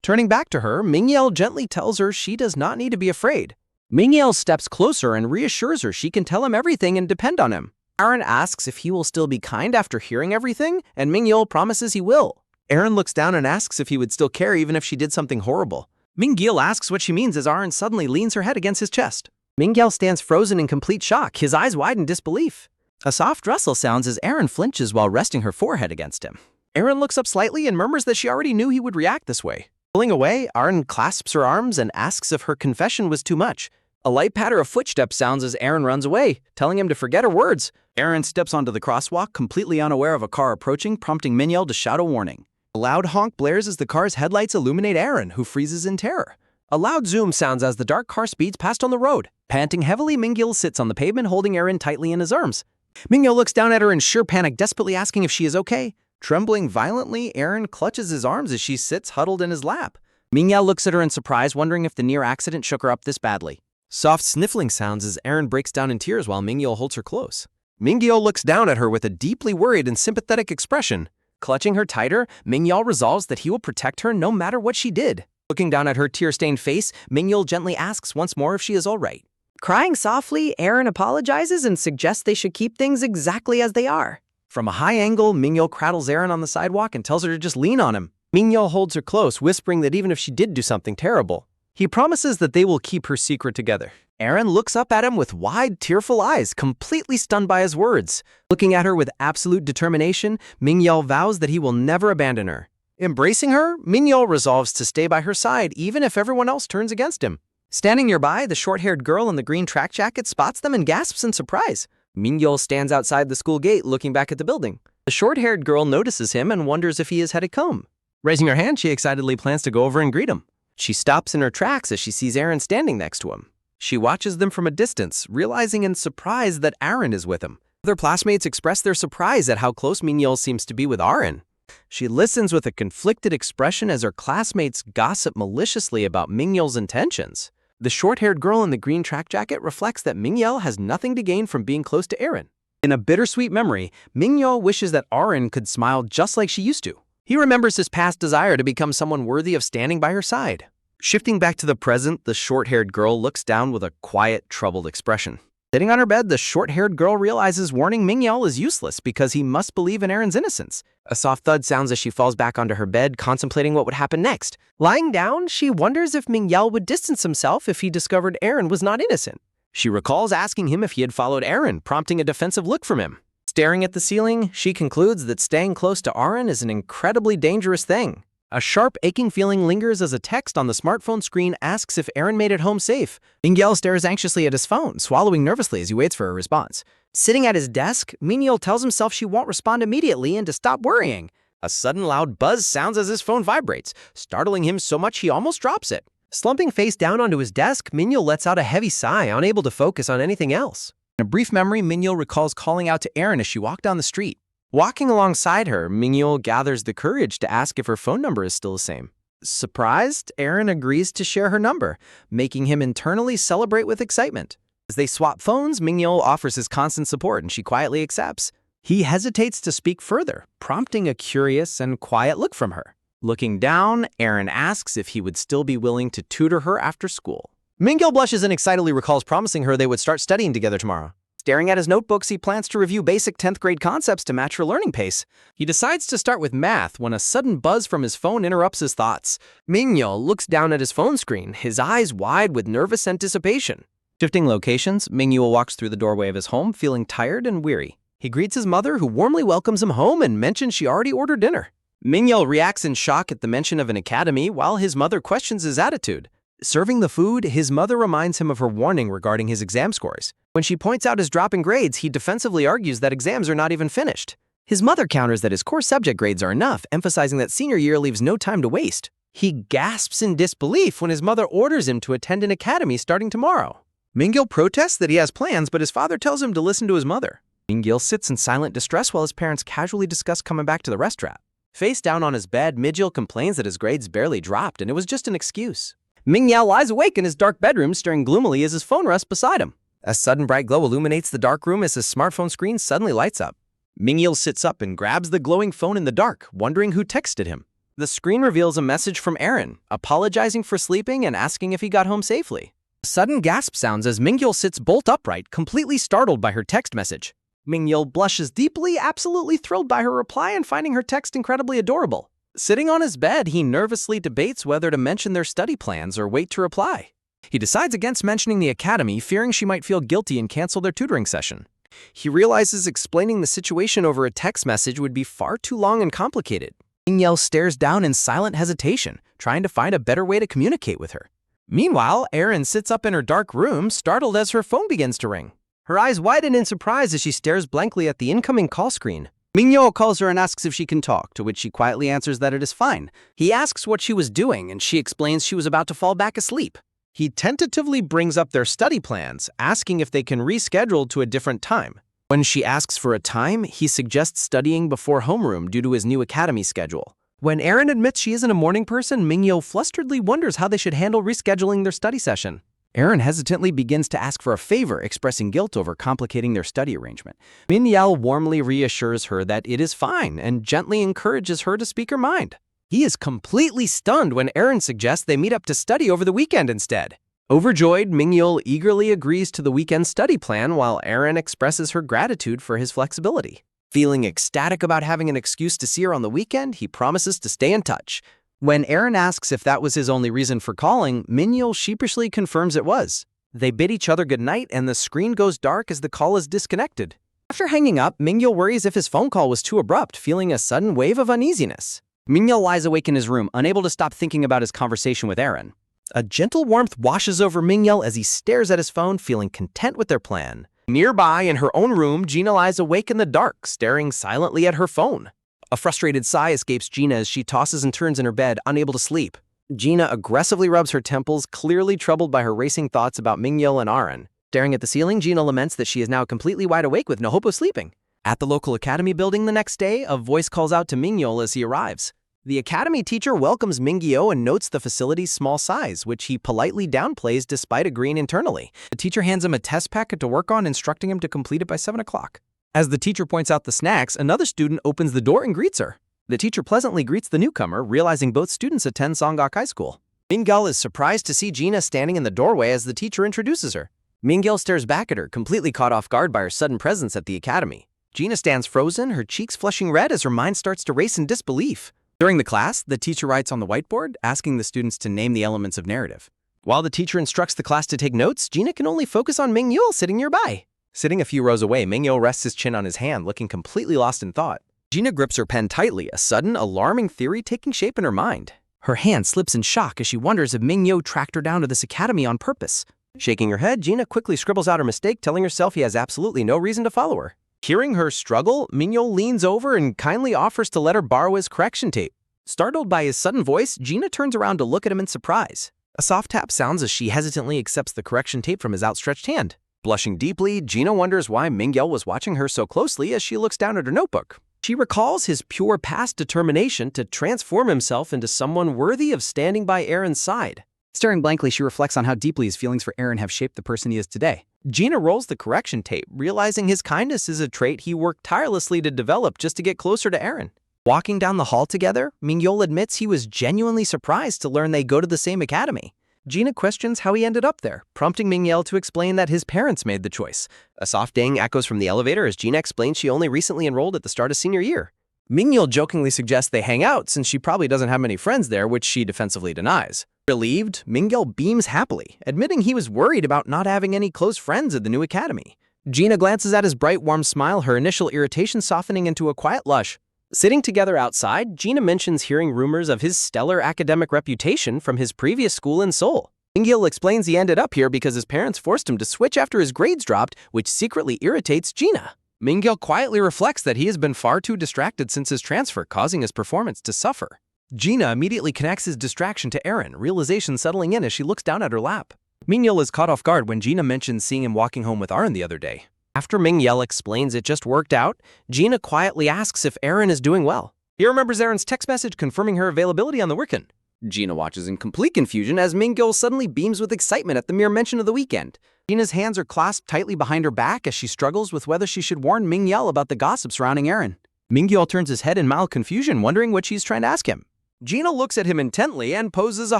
Turning back to her, Mingyul gently tells her she does not need to be afraid. Mingyul steps closer and reassures her she can tell him everything and depend on him. Aaron asks if he will still be kind after hearing everything, and Mingyul promises he will. Aaron looks down and asks if he would still care even if she did something horrible. Mingyul asks what she means as Aaron suddenly leans her head against his chest. Mingyul stands frozen in complete shock, his eyes wide in disbelief. A soft rustle sounds as Aaron flinches while resting her forehead against him. Aaron looks up slightly and murmurs that she already knew he would react this way. Pulling away, Aaron clasps her arms and asks if her confession was too much. A light patter of footsteps sounds as Aaron runs away, telling him to forget her words. Aaron steps onto the crosswalk, completely unaware of a car approaching, prompting Mingyul to shout a warning. A loud honk blares as the car's headlights illuminate Aaron, who freezes in terror. A loud zoom sounds as the dark car speeds past on the road. Panting heavily, Mingyul sits on the pavement holding Aaron tightly in his arms. Mingyul looks down at her in sheer panic, desperately asking if she is okay. Trembling violently, Aaron clutches his arms as she sits huddled in his lap. Mingyul looks at her in surprise, wondering if the near accident shook her up this badly. Soft sniffling sounds as Aaron breaks down in tears while Mingyul holds her close. Mingyul looks down at her with a deeply worried and sympathetic expression. Clutching her tighter, Mingyul resolves that he will protect her no matter what she did. Looking down at her tear-stained face, Mingyul gently asks once more if she is all right. Crying softly, Aaron apologizes and suggests they should keep things exactly as they are. From a high angle, Mingyul cradles Aaron on the sidewalk and tells her to just lean on him. Mingyul holds her close, whispering that even if she did do something terrible, he promises that they will keep her secret together. Aaron looks up at him with wide, tearful eyes, completely stunned by his words. Looking at her with absolute determination, Mingyul vows that he will never abandon her. Embracing her, Mingyul resolves to stay by her side even if everyone else turns against him. Standing nearby, the short-haired girl in the green track jacket spots them and gasps in surprise. Mingyul stands outside the school gate looking back at the building. The short-haired girl notices him and wonders if he is headed home. Raising her hand, she excitedly plans to go over and greet him. She stops in her tracks as she sees Aaron standing next to him. She watches them from a distance, realizing in surprise that Aaron is with him. Other classmates express their surprise at how close Mingyul seems to be with Aaron. She listens with a conflicted expression as her classmates gossip maliciously about Mingyul's intentions. The short-haired girl in the green track jacket reflects that Mingyul has nothing to gain from being close to Aaron. In a bittersweet memory, Mingyul wishes that Aaron could smile just like she used to. He remembers his past desire to become someone worthy of standing by her side. Shifting back to the present, the short-haired girl looks down with a quiet, troubled expression. Sitting on her bed, the short-haired girl realizes warning Mingyul is useless because he must believe in Aaron's innocence. A soft thud sounds as she falls back onto her bed, contemplating what would happen next. Lying down, she wonders if Mingyul would distance himself if he discovered Aaron was not innocent. She recalls asking him if he had followed Aaron, prompting a defensive look from him. Staring at the ceiling, she concludes that staying close to Aaron is an incredibly dangerous thing. A sharp, aching feeling lingers as a text on the smartphone screen asks if Aaron made it home safe. Mingyul stares anxiously at his phone, swallowing nervously as he waits for a response. Sitting at his desk, Mingyul tells himself she won't respond immediately and to stop worrying. A sudden loud buzz sounds as his phone vibrates, startling him so much he almost drops it. Slumping face down onto his desk, Mingyul lets out a heavy sigh, unable to focus on anything else. In a brief memory, Mingyul recalls calling out to Aaron as she walked down the street. Walking alongside her, Mingyul gathers the courage to ask if her phone number is still the same. Surprised, Aaron agrees to share her number, making him internally celebrate with excitement. As they swap phones, Mingyul offers his constant support and she quietly accepts. He hesitates to speak further, prompting a curious and quiet look from her. Looking down, Aaron asks if he would still be willing to tutor her after school. Mingyul blushes and excitedly recalls promising her they would start studying together tomorrow. Staring at his notebooks, he plans to review basic 10th grade concepts to match her learning pace. He decides to start with math when a sudden buzz from his phone interrupts his thoughts. Mingyul looks down at his phone screen, his eyes wide with nervous anticipation. Shifting locations, Mingyul walks through the doorway of his home, feeling tired and weary. He greets his mother, who warmly welcomes him home and mentions she already ordered dinner. Mingyul reacts in shock at the mention of an academy, while his mother questions his attitude. Serving the food, his mother reminds him of her warning regarding his exam scores. When she points out his drop in grades, he defensively argues that exams are not even finished. His mother counters that his core subject grades are enough, emphasizing that senior year leaves no time to waste. He gasps in disbelief when his mother orders him to attend an academy starting tomorrow. Mingyul protests that he has plans, but his father tells him to listen to his mother. Mingyul sits in silent distress while his parents casually discuss coming back to the restaurant. Face down on his bed, Mingyul complains that his grades barely dropped and it was just an excuse. Mingyul lies awake in his dark bedroom, staring gloomily as his phone rests beside him. A sudden bright glow illuminates the dark room as his smartphone screen suddenly lights up. Mingyul sits up and grabs the glowing phone in the dark, wondering who texted him. The screen reveals a message from Aaron, apologizing for sleeping and asking if he got home safely. A sudden gasp sounds as Mingyul sits bolt upright, completely startled by her text message. Mingyul blushes deeply, absolutely thrilled by her reply and finding her text incredibly adorable. Sitting on his bed, he nervously debates whether to mention their study plans or wait to reply. He decides against mentioning the academy, fearing she might feel guilty and cancel their tutoring session. He realizes explaining the situation over a text message would be far too long and complicated. Mingyul stares down in silent hesitation, trying to find a better way to communicate with her. Meanwhile, Aaron sits up in her dark room, startled as her phone begins to ring. Her eyes widen in surprise as she stares blankly at the incoming call screen. Mingyul calls her and asks if she can talk, to which she quietly answers that it is fine. He asks what she was doing, and she explains she was about to fall back asleep. He tentatively brings up their study plans, asking if they can reschedule to a different time. When she asks for a time, he suggests studying before homeroom due to his new academy schedule. When Aaron admits she isn't a morning person, Mingyul flusteredly wonders how they should handle rescheduling their study session. Aaron hesitantly begins to ask for a favor, expressing guilt over complicating their study arrangement. Mingyul warmly reassures her that it is fine and gently encourages her to speak her mind. He is completely stunned when Aaron suggests they meet up to study over the weekend instead. Overjoyed, Mingyul eagerly agrees to the weekend study plan while Aaron expresses her gratitude for his flexibility. Feeling ecstatic about having an excuse to see her on the weekend, he promises to stay in touch. When Aaron asks if that was his only reason for calling, Mingyul sheepishly confirms it was. They bid each other goodnight and the screen goes dark as the call is disconnected. After hanging up, Mingyul worries if his phone call was too abrupt, feeling a sudden wave of uneasiness. Mingyul lies awake in his room, unable to stop thinking about his conversation with Aaron. A gentle warmth washes over Mingyul as he stares at his phone, feeling content with their plan. Nearby, in her own room, Gina lies awake in the dark, staring silently at her phone. A frustrated sigh escapes Gina as she tosses and turns in her bed, unable to sleep. Gina aggressively rubs her temples, clearly troubled by her racing thoughts about Mingyul and Aaron. Staring at the ceiling, Gina laments that she is now completely wide awake with no hope of sleeping. At the local academy building the next day, a voice calls out to Mingyul as he arrives. The academy teacher welcomes Mingyul and notes the facility's small size, which he politely downplays despite agreeing internally. The teacher hands him a test packet to work on, instructing him to complete it by 7 o'clock. As the teacher points out the snacks, another student opens the door and greets her. The teacher pleasantly greets the newcomer, realizing both students attend Songgak High School. Mingyul is surprised to see Gina standing in the doorway as the teacher introduces her. Mingyul stares back at her, completely caught off guard by her sudden presence at the academy. Gina stands frozen, her cheeks flushing red as her mind starts to race in disbelief. During the class, the teacher writes on the whiteboard, asking the students to name the elements of narrative. While the teacher instructs the class to take notes, Gina can only focus on Mingyul sitting nearby. Sitting a few rows away, Mingyul rests his chin on his hand, looking completely lost in thought. Gina grips her pen tightly, a sudden, alarming theory taking shape in her mind. Her hand slips in shock as she wonders if Mingyul tracked her down to this academy on purpose. Shaking her head, Gina quickly scribbles out her mistake, telling herself he has absolutely no reason to follow her. Hearing her struggle, Mingyul leans over and kindly offers to let her borrow his correction tape. Startled by his sudden voice, Gina turns around to look at him in surprise. A soft tap sounds as she hesitantly accepts the correction tape from his outstretched hand. Blushing deeply, Gina wonders why Mingyul was watching her so closely as she looks down at her notebook. She recalls his pure past determination to transform himself into someone worthy of standing by Aaron's side. Staring blankly, she reflects on how deeply his feelings for Aaron have shaped the person he is today. Gina rolls the correction tape, realizing his kindness is a trait he worked tirelessly to develop just to get closer to Aaron. Walking down the hall together, Mingyul admits he was genuinely surprised to learn they go to the same academy. Gina questions how he ended up there, prompting Mingyul to explain that his parents made the choice. A soft ding echoes from the elevator as Gina explains she only recently enrolled at the start of senior year. Mingyul jokingly suggests they hang out since she probably doesn't have many friends there, which she defensively denies. Relieved, Mingyul beams happily, admitting he was worried about not having any close friends at the new academy. Gina glances at his bright, warm smile, her initial irritation softening into a quiet lush. Sitting together outside, Gina mentions hearing rumors of his stellar academic reputation from his previous school in Seoul. Mingyul explains he ended up here because his parents forced him to switch after his grades dropped, which secretly irritates Gina. Mingyul quietly reflects that he has been far too distracted since his transfer, causing his performance to suffer. Gina immediately connects his distraction to Aaron, realization settling in as she looks down at her lap. Mingyul is caught off guard when Gina mentions seeing him walking home with Aaron the other day. After Mingyul explains it just worked out, Gina quietly asks if Aaron is doing well. He remembers Aaron's text message confirming her availability on the weekend. Gina watches in complete confusion as Mingyul suddenly beams with excitement at the mere mention of the weekend. Gina's hands are clasped tightly behind her back as she struggles with whether she should warn Mingyul about the gossip surrounding Aaron. Mingyul turns his head in mild confusion, wondering what she's trying to ask him. Gina looks at him intently and poses a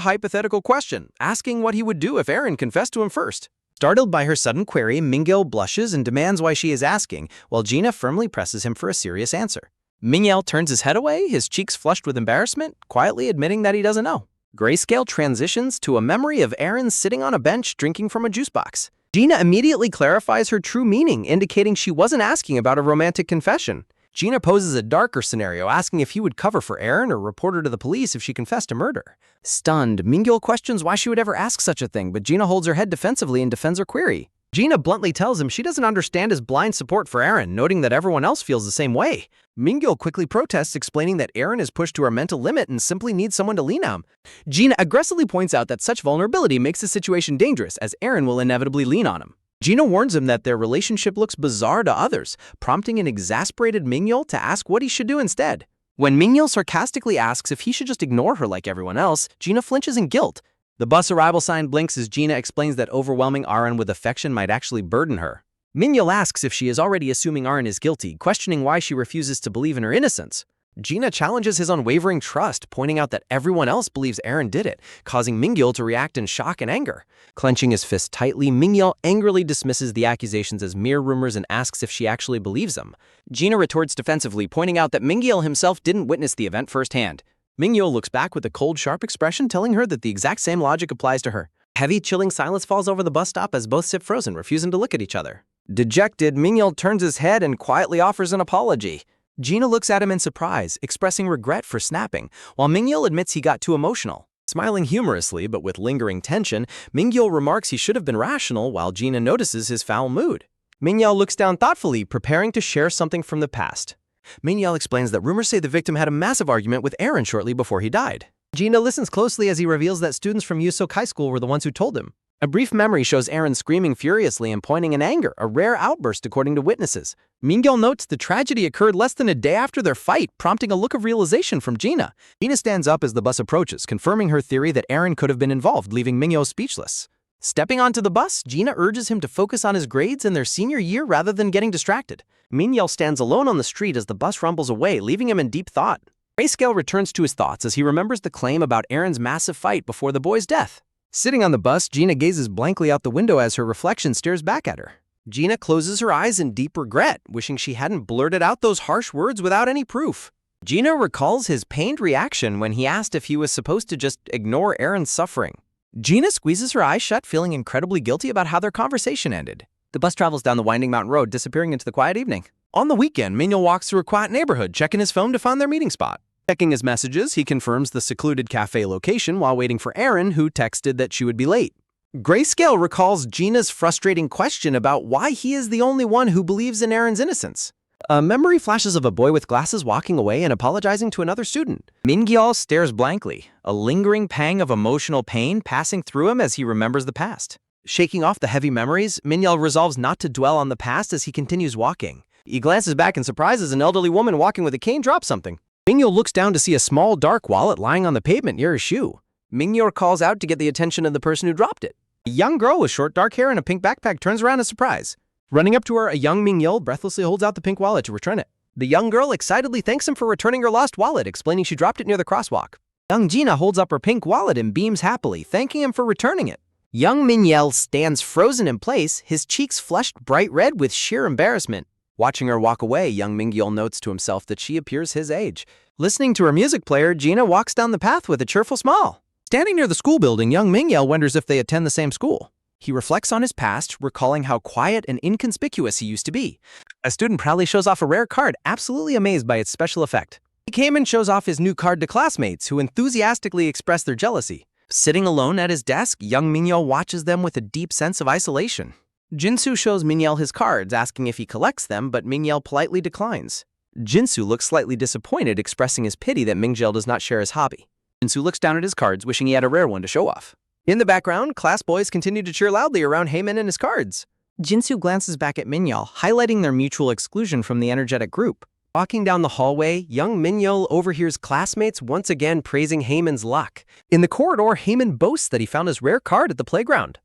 hypothetical question, asking what he would do if Aaron confessed to him first. Startled by her sudden query, Mingyul blushes and demands why she is asking, while Gina firmly presses him for a serious answer. Mingyul turns his head away, his cheeks flushed with embarrassment, quietly admitting that he doesn't know. Grayscale transitions to a memory of Aaron sitting on a bench drinking from a juice box. Gina immediately clarifies her true meaning, indicating she wasn't asking about a romantic confession. Gina poses a darker scenario, asking if he would cover for Aaron or report her to the police if she confessed to murder. Stunned, Mingyul questions why she would ever ask such a thing, but Gina holds her head defensively and defends her query. Gina bluntly tells him she doesn't understand his blind support for Eren, noting that everyone else feels the same way. Mingyul quickly protests, explaining that Eren is pushed to her mental limit and simply needs someone to lean on. Gina aggressively points out that such vulnerability makes the situation dangerous, as Eren will inevitably lean on him. Gina warns him that their relationship looks bizarre to others, prompting an exasperated Mingyul to ask what he should do instead. When Mingyul sarcastically asks if he should just ignore her like everyone else, Gina flinches in guilt. The bus arrival sign blinks as Gina explains that overwhelming Eren with affection might actually burden her. Mingyul asks if she is already assuming Eren is guilty, questioning why she refuses to believe in her innocence. Gina challenges his unwavering trust, pointing out that everyone else believes Eren did it, causing Mingyul to react in shock and anger. Clenching his fist tightly, Mingyul angrily dismisses the accusations as mere rumors and asks if she actually believes them. Gina retorts defensively, pointing out that Mingyul himself didn't witness the event firsthand. Mingyul looks back with a cold, sharp expression, telling her that the exact same logic applies to her. Heavy, chilling silence falls over the bus stop as both sit frozen, refusing to look at each other. Dejected, Mingyul turns his head and quietly offers an apology. Gina looks at him in surprise, expressing regret for snapping, while Mingyul admits he got too emotional. Smiling humorously but with lingering tension, Mingyul remarks he should have been rational while Gina notices his foul mood. Mingyul looks down thoughtfully, preparing to share something from the past. Mingyul explains that rumors say the victim had a massive argument with Eren shortly before he died. Gina listens closely as he reveals that students from Yusok High School were the ones who told him. A brief memory shows Eren screaming furiously and pointing in anger, a rare outburst according to witnesses. Mingyul notes the tragedy occurred less than a day after their fight, prompting a look of realization from Gina. Gina stands up as the bus approaches, confirming her theory that Eren could have been involved, leaving Mingyul speechless. Stepping onto the bus, Gina urges him to focus on his grades in their senior year rather than getting distracted. Mingyul stands alone on the street as the bus rumbles away, leaving him in deep thought. Grayscale returns to his thoughts as he remembers the claim about Eren's massive fight before the boy's death. Sitting on the bus, Gina gazes blankly out the window as her reflection stares back at her. Gina closes her eyes in deep regret, wishing she hadn't blurted out those harsh words without any proof. Gina recalls his pained reaction when he asked if he was supposed to just ignore Eren's suffering. Gina squeezes her eyes shut, feeling incredibly guilty about how their conversation ended. The bus travels down the winding mountain road, disappearing into the quiet evening. On the weekend, Mingyul walks through a quiet neighborhood, checking his phone to find their meeting spot. Checking his messages, he confirms the secluded cafe location while waiting for Eren, who texted that she would be late. Grayscale recalls Gina's frustrating question about why he is the only one who believes in Eren's innocence. A memory flashes of a boy with glasses walking away and apologizing to another student. Mingyul stares blankly, a lingering pang of emotional pain passing through him as he remembers the past. Shaking off the heavy memories, Mingyul resolves not to dwell on the past as he continues walking. He glances back in surprise as an elderly woman walking with a cane drops something. Mingyul looks down to see a small, dark wallet lying on the pavement near his shoe. Mingyul calls out to get the attention of the person who dropped it. A young girl with short, dark hair and a pink backpack turns around in surprise. Running up to her, a young Mingyul breathlessly holds out the pink wallet to return it. The young girl excitedly thanks him for returning her lost wallet, explaining she dropped it near the crosswalk. Young Gina holds up her pink wallet and beams happily, thanking him for returning it. Young Mingyul stands frozen in place, his cheeks flushed bright red with sheer embarrassment. Watching her walk away, young Mingyul notes to himself that she appears his age. Listening to her music player, Gina walks down the path with a cheerful smile. Standing near the school building, young Mingyul wonders if they attend the same school. He reflects on his past, recalling how quiet and inconspicuous he used to be. A student proudly shows off a rare card, absolutely amazed by its special effect. He came and shows off his new card to classmates, who enthusiastically express their jealousy. Sitting alone at his desk, young Mingyul watches them with a deep sense of isolation. Jinsu shows Mingyul his cards, asking if he collects them, but Mingyul politely declines. Jinsu looks slightly disappointed, expressing his pity that Mingyul does not share his hobby. Jinsu looks down at his cards, wishing he had a rare one to show off. In the background, class boys continue to cheer loudly around Heyman and his cards. Jinsu glances back at Mingyul, highlighting their mutual exclusion from the energetic group. Walking down the hallway, young Mingyul overhears classmates once again praising Heyman's luck. In the corridor, Heyman boasts that he found his rare card at the playground.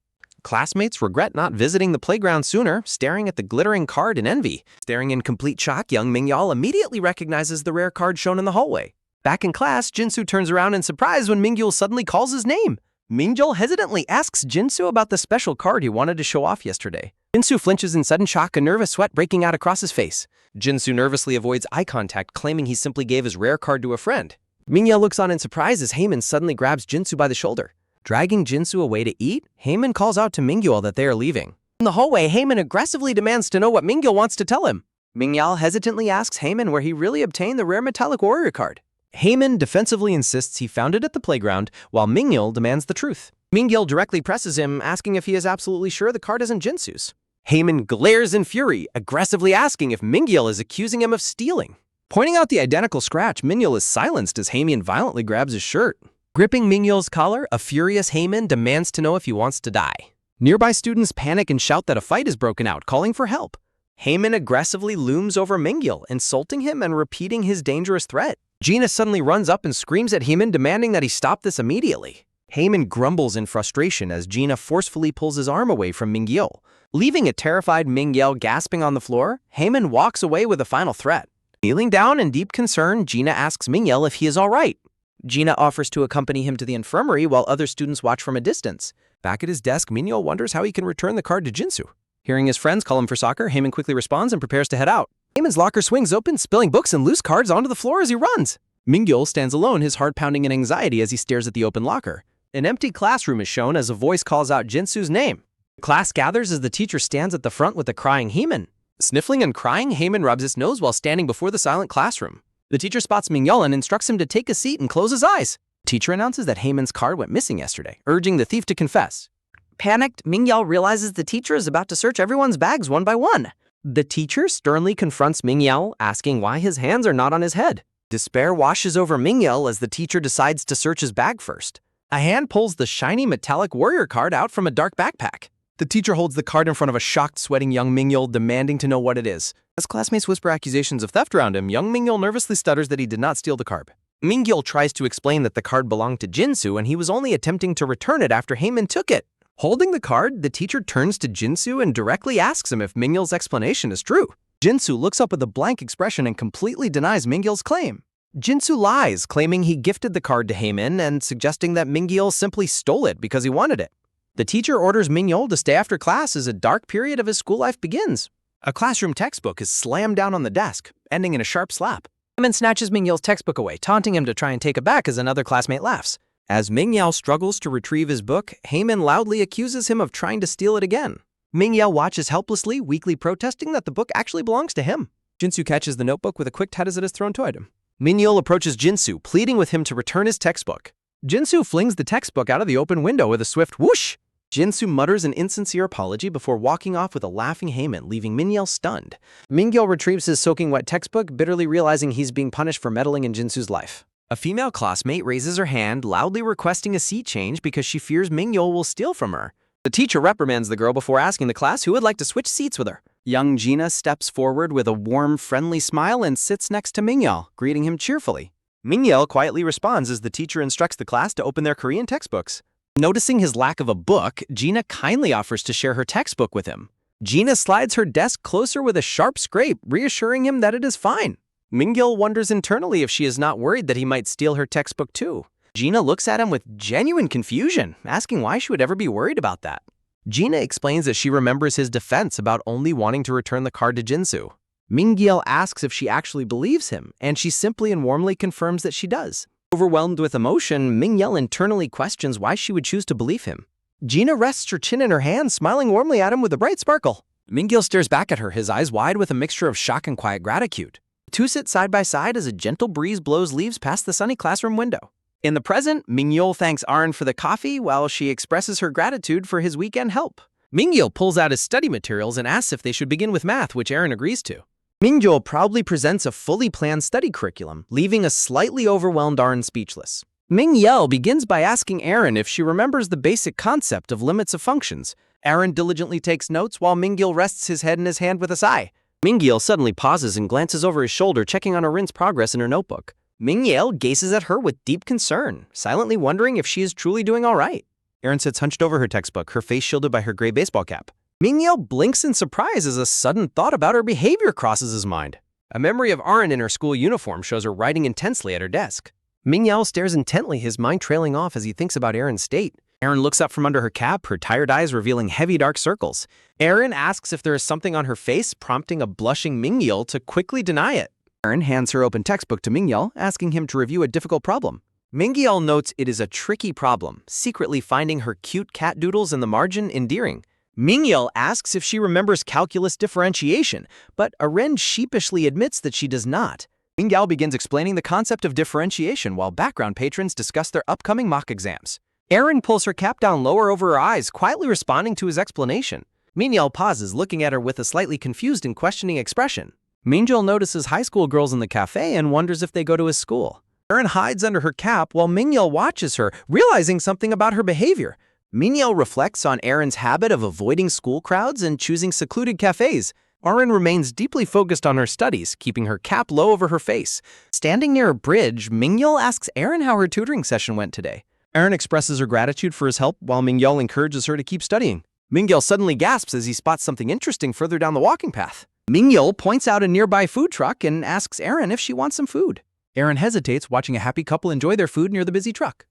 Classmates regret not visiting the playground sooner, staring at the glittering card in envy. Staring in complete shock, young Mingyul immediately recognizes the rare card shown in the hallway. Back in class, Jinsu turns around in surprise when Mingyul suddenly calls his name. Mingyul hesitantly asks Jinsu about the special card he wanted to show off yesterday. Jinsu flinches in sudden shock, a nervous sweat breaking out across his face. Jinsu nervously avoids eye contact, claiming he simply gave his rare card to a friend. Mingyul looks on in surprise as Heyman suddenly grabs Jinsu by the shoulder. Dragging Jinsu away to eat, Heyman calls out to Mingyul that they are leaving. In the hallway, Heyman aggressively demands to know what Mingyul wants to tell him. Mingyul hesitantly asks Heyman where he really obtained the rare metallic warrior card. Heyman defensively insists he found it at the playground, while Mingyul demands the truth. Mingyul directly presses him, asking if he is absolutely sure the card isn't Jinsu's. Heyman glares in fury, aggressively asking if Mingyul is accusing him of stealing. Pointing out the identical scratch, Mingyul is silenced as Heyman violently grabs his shirt. Gripping Mingyul's collar, a furious Heyman demands to know if he wants to die. Nearby students panic and shout that a fight is broken out, calling for help. Heyman aggressively looms over Mingyul, insulting him and repeating his dangerous threat. Gina suddenly runs up and screams at Heyman, demanding that he stop this immediately. Heyman grumbles in frustration as Gina forcefully pulls his arm away from Mingyul. Leaving a terrified Mingyul gasping on the floor, Heyman walks away with a final threat. Kneeling down in deep concern, Gina asks Mingyul if he is all right. Gina offers to accompany him to the infirmary while other students watch from a distance. Back at his desk, Mingyul wonders how he can return the card to Jinsu. Hearing his friends call him for soccer, Heyman quickly responds and prepares to head out. Heyman's locker swings open, spilling books and loose cards onto the floor as he runs. Mingyul stands alone, his heart pounding in anxiety as he stares at the open locker. An empty classroom is shown as a voice calls out Jinsu's name. The class gathers as the teacher stands at the front with a crying Heyman. Sniffling and crying, Heyman rubs his nose while standing before the silent classroom. The teacher spots Mingyul and instructs him to take a seat and close his eyes. The teacher announces that Heyman's card went missing yesterday, urging the thief to confess. Panicked, Mingyul realizes the teacher is about to search everyone's bags one by one. The teacher sternly confronts Mingyul, asking why his hands are not on his head. Despair washes over Mingyul as the teacher decides to search his bag first. A hand pulls the shiny metallic warrior card out from a dark backpack. The teacher holds the card in front of a shocked, sweating young Mingyul, demanding to know what it is. As classmates whisper accusations of theft around him, young Mingyul nervously stutters that he did not steal the card. Mingyul tries to explain that the card belonged to Jinsu and he was only attempting to return it after Heyman took it. Holding the card, the teacher turns to Jinsu and directly asks him if Mingyul's explanation is true. Jinsu looks up with a blank expression and completely denies Mingyul's claim. Jinsu lies, claiming he gifted the card to Heyman and suggesting that Mingyul simply stole it because he wanted it. The teacher orders Mingyul to stay after class as a dark period of his school life begins. A classroom textbook is slammed down on the desk, ending in a sharp slap. Heyman snatches Mingyul's textbook away, taunting him to try and take it back as another classmate laughs. As Mingyul struggles to retrieve his book, Heyman loudly accuses him of trying to steal it again. Mingyul watches helplessly, weakly protesting that the book actually belongs to him. Jinsu catches the notebook with a quick tat as it is thrown toward him. Mingyul approaches Jinsu, pleading with him to return his textbook. Jinsu flings the textbook out of the open window with a swift whoosh. Jinsu mutters an insincere apology before walking off with a laughing Heyman, leaving Mingyul stunned. Mingyul retrieves his soaking wet textbook, bitterly realizing he's being punished for meddling in Jinsu's life. A female classmate raises her hand, loudly requesting a seat change because she fears Mingyul will steal from her. The teacher reprimands the girl before asking the class who would like to switch seats with her. Young Gina steps forward with a warm, friendly smile and sits next to Mingyul, greeting him cheerfully. Mingyul quietly responds as the teacher instructs the class to open their Korean textbooks. Noticing his lack of a book, Gina kindly offers to share her textbook with him. Gina slides her desk closer with a sharp scrape, reassuring him that it is fine. Mingyul wonders internally if she is not worried that he might steal her textbook too. Gina looks at him with genuine confusion, asking why she would ever be worried about that. Gina explains that she remembers his defense about only wanting to return the card to Jinsu. Mingyul asks if she actually believes him, and she simply and warmly confirms that she does. Overwhelmed with emotion, Mingyul internally questions why she would choose to believe him. Gina rests her chin in her hand, smiling warmly at him with a bright sparkle. Mingyul stares back at her, his eyes wide with a mixture of shock and quiet gratitude. The two sit side by side as a gentle breeze blows leaves past the sunny classroom window. In the present, Mingyul thanks Arn for the coffee while she expresses her gratitude for his weekend help. Mingyul pulls out his study materials and asks if they should begin with math, which Aaron agrees to. Mingyul proudly presents a fully planned study curriculum, leaving a slightly overwhelmed Arn speechless. Mingyul begins by asking Aaron if she remembers the basic concept of limits of functions. Aaron diligently takes notes while Mingyul rests his head in his hand with a sigh. Mingyul suddenly pauses and glances over his shoulder, checking on Arin's progress in her notebook. Mingyul gazes at her with deep concern, silently wondering if she is truly doing all right. Aaron sits hunched over her textbook, her face shielded by her gray baseball cap. Mingyul blinks in surprise as a sudden thought about her behavior crosses his mind. A memory of Arn in her school uniform shows her writing intensely at her desk. Mingyul stares intently, his mind trailing off as he thinks about Aaron's state. Aaron looks up from under her cap, her tired eyes revealing heavy dark circles. Aaron asks if there is something on her face, prompting a blushing Mingyul to quickly deny it. Aaron hands her open textbook to Mingyul, asking him to review a difficult problem. Mingyul notes it is a tricky problem, secretly finding her cute cat doodles in the margin endearing. Mingyul asks if she remembers calculus differentiation, but Aren sheepishly admits that she does not. Mingyul begins explaining the concept of differentiation while background patrons discuss their upcoming mock exams. Aaron pulls her cap down lower over her eyes, quietly responding to his explanation. Mingyul pauses, looking at her with a slightly confused and questioning expression. Mingyul notices high school girls in the cafe and wonders if they go to his school. Erin hides under her cap while Mingyul watches her, realizing something about her behavior. Mingyul reflects on Erin's habit of avoiding school crowds and choosing secluded cafes. Erin remains deeply focused on her studies, keeping her cap low over her face. Standing near a bridge, Mingyul asks Erin how her tutoring session went today. Erin expresses her gratitude for his help while Mingyul encourages her to keep studying. Mingyul suddenly gasps as he spots something interesting further down the walking path. Mingyul points out a nearby food truck and asks Erin if she wants some food. Erin hesitates, watching a happy couple enjoy their food near the busy truck.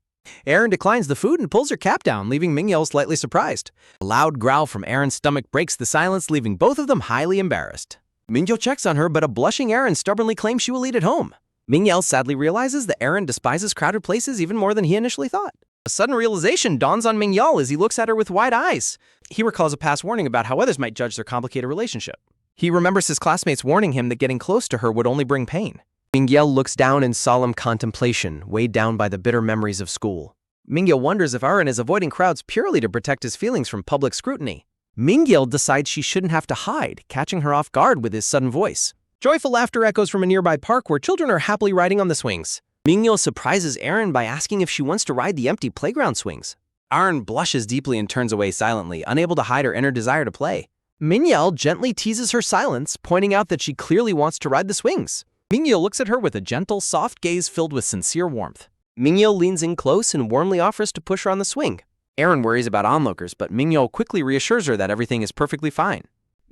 Erin declines the food and pulls her cap down, leaving Mingyul slightly surprised. A loud growl from Erin's stomach breaks the silence, leaving both of them highly embarrassed. Mingyul checks on her, but a blushing Erin stubbornly claims she will eat at home. Mingyul sadly realizes that Erin despises crowded places even more than he initially thought. A sudden realization dawns on Mingyul as he looks at her with wide eyes. He recalls a past warning about how others might judge their complicated relationship. He remembers his classmates warning him that getting close to her would only bring pain. Mingyul looks down in solemn contemplation, weighed down by the bitter memories of school. Mingyul wonders if Erin is avoiding crowds purely to protect his feelings from public scrutiny. Mingyul decides she shouldn't have to hide, catching her off guard with his sudden voice. Joyful laughter echoes from a nearby park where children are happily riding on the swings. Mingyul surprises Erin by asking if she wants to ride the empty playground swings. Erin blushes deeply and turns away silently, unable to hide her inner desire to play. Mingyul gently teases her silence, pointing out that she clearly wants to ride the swings. Mingyul looks at her with a gentle, soft gaze filled with sincere warmth. Mingyul leans in close and warmly offers to push her on the swing. Erin worries about onlookers, but Mingyul quickly reassures her that everything is perfectly fine.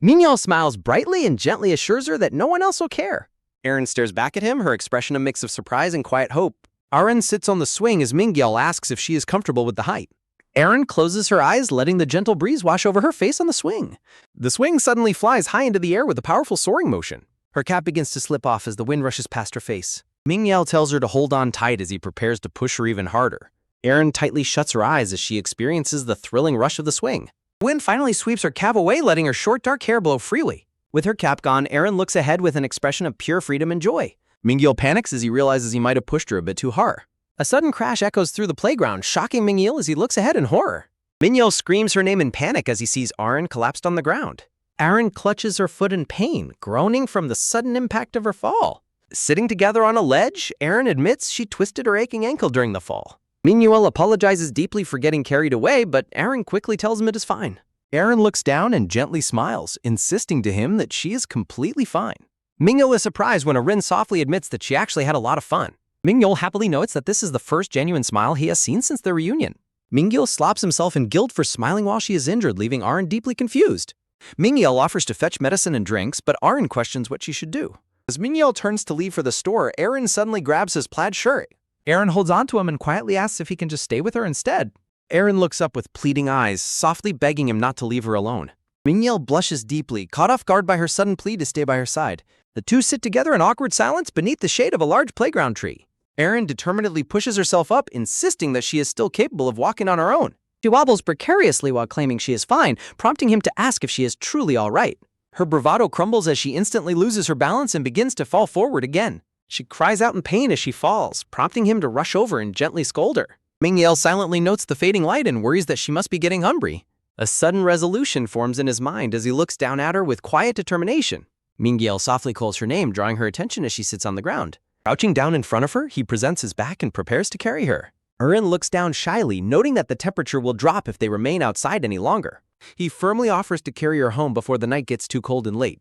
Mingyul smiles brightly and gently assures her that no one else will care. Erin stares back at him, her expression a mix of surprise and quiet hope. Erin sits on the swing as Mingyul asks if she is comfortable with the height. Erin closes her eyes, letting the gentle breeze wash over her face on the swing. The swing suddenly flies high into the air with a powerful soaring motion. Her cap begins to slip off as the wind rushes past her face. Mingyul tells her to hold on tight as he prepares to push her even harder. Erin tightly shuts her eyes as she experiences the thrilling rush of the swing. The wind finally sweeps her cap away, letting her short dark hair blow freely. With her cap gone, Erin looks ahead with an expression of pure freedom and joy. Mingyul panics as he realizes he might have pushed her a bit too hard. A sudden crash echoes through the playground, shocking Mingyul as he looks ahead in horror. Mingyul screams her name in panic as he sees Erin collapsed on the ground. Erin clutches her foot in pain, groaning from the sudden impact of her fall. Sitting together on a ledge, Erin admits she twisted her aching ankle during the fall. Mingyul apologizes deeply for getting carried away, but Erin quickly tells him it is fine. Erin looks down and gently smiles, insisting to him that she is completely fine. Mingyul is surprised when Erin softly admits that she actually had a lot of fun. Mingyul happily notes that this is the first genuine smile he has seen since their reunion. Mingyul slaps himself in guilt for smiling while she is injured, leaving Erin deeply confused. Mingyul offers to fetch medicine and drinks, but Erin questions what she should do. As Mingyul turns to leave for the store, Erin suddenly grabs his plaid shirt. Erin holds onto him and quietly asks if he can just stay with her instead. Erin looks up with pleading eyes, softly begging him not to leave her alone. Mingyul blushes deeply, caught off guard by her sudden plea to stay by her side. The two sit together in awkward silence beneath the shade of a large playground tree. Erin determinedly pushes herself up, insisting that she is still capable of walking on her own. She wobbles precariously while claiming she is fine, prompting him to ask if she is truly all right. Her bravado crumbles as she instantly loses her balance and begins to fall forward again. She cries out in pain as she falls, prompting him to rush over and gently scold her. Mingyul silently notes the fading light and worries that she must be getting hungry. A sudden resolution forms in his mind as he looks down at her with quiet determination. Mingyul softly calls her name, drawing her attention as she sits on the ground. Crouching down in front of her, he presents his back and prepares to carry her. Erin looks down shyly, noting that the temperature will drop if they remain outside any longer. He firmly offers to carry her home before the night gets too cold and late.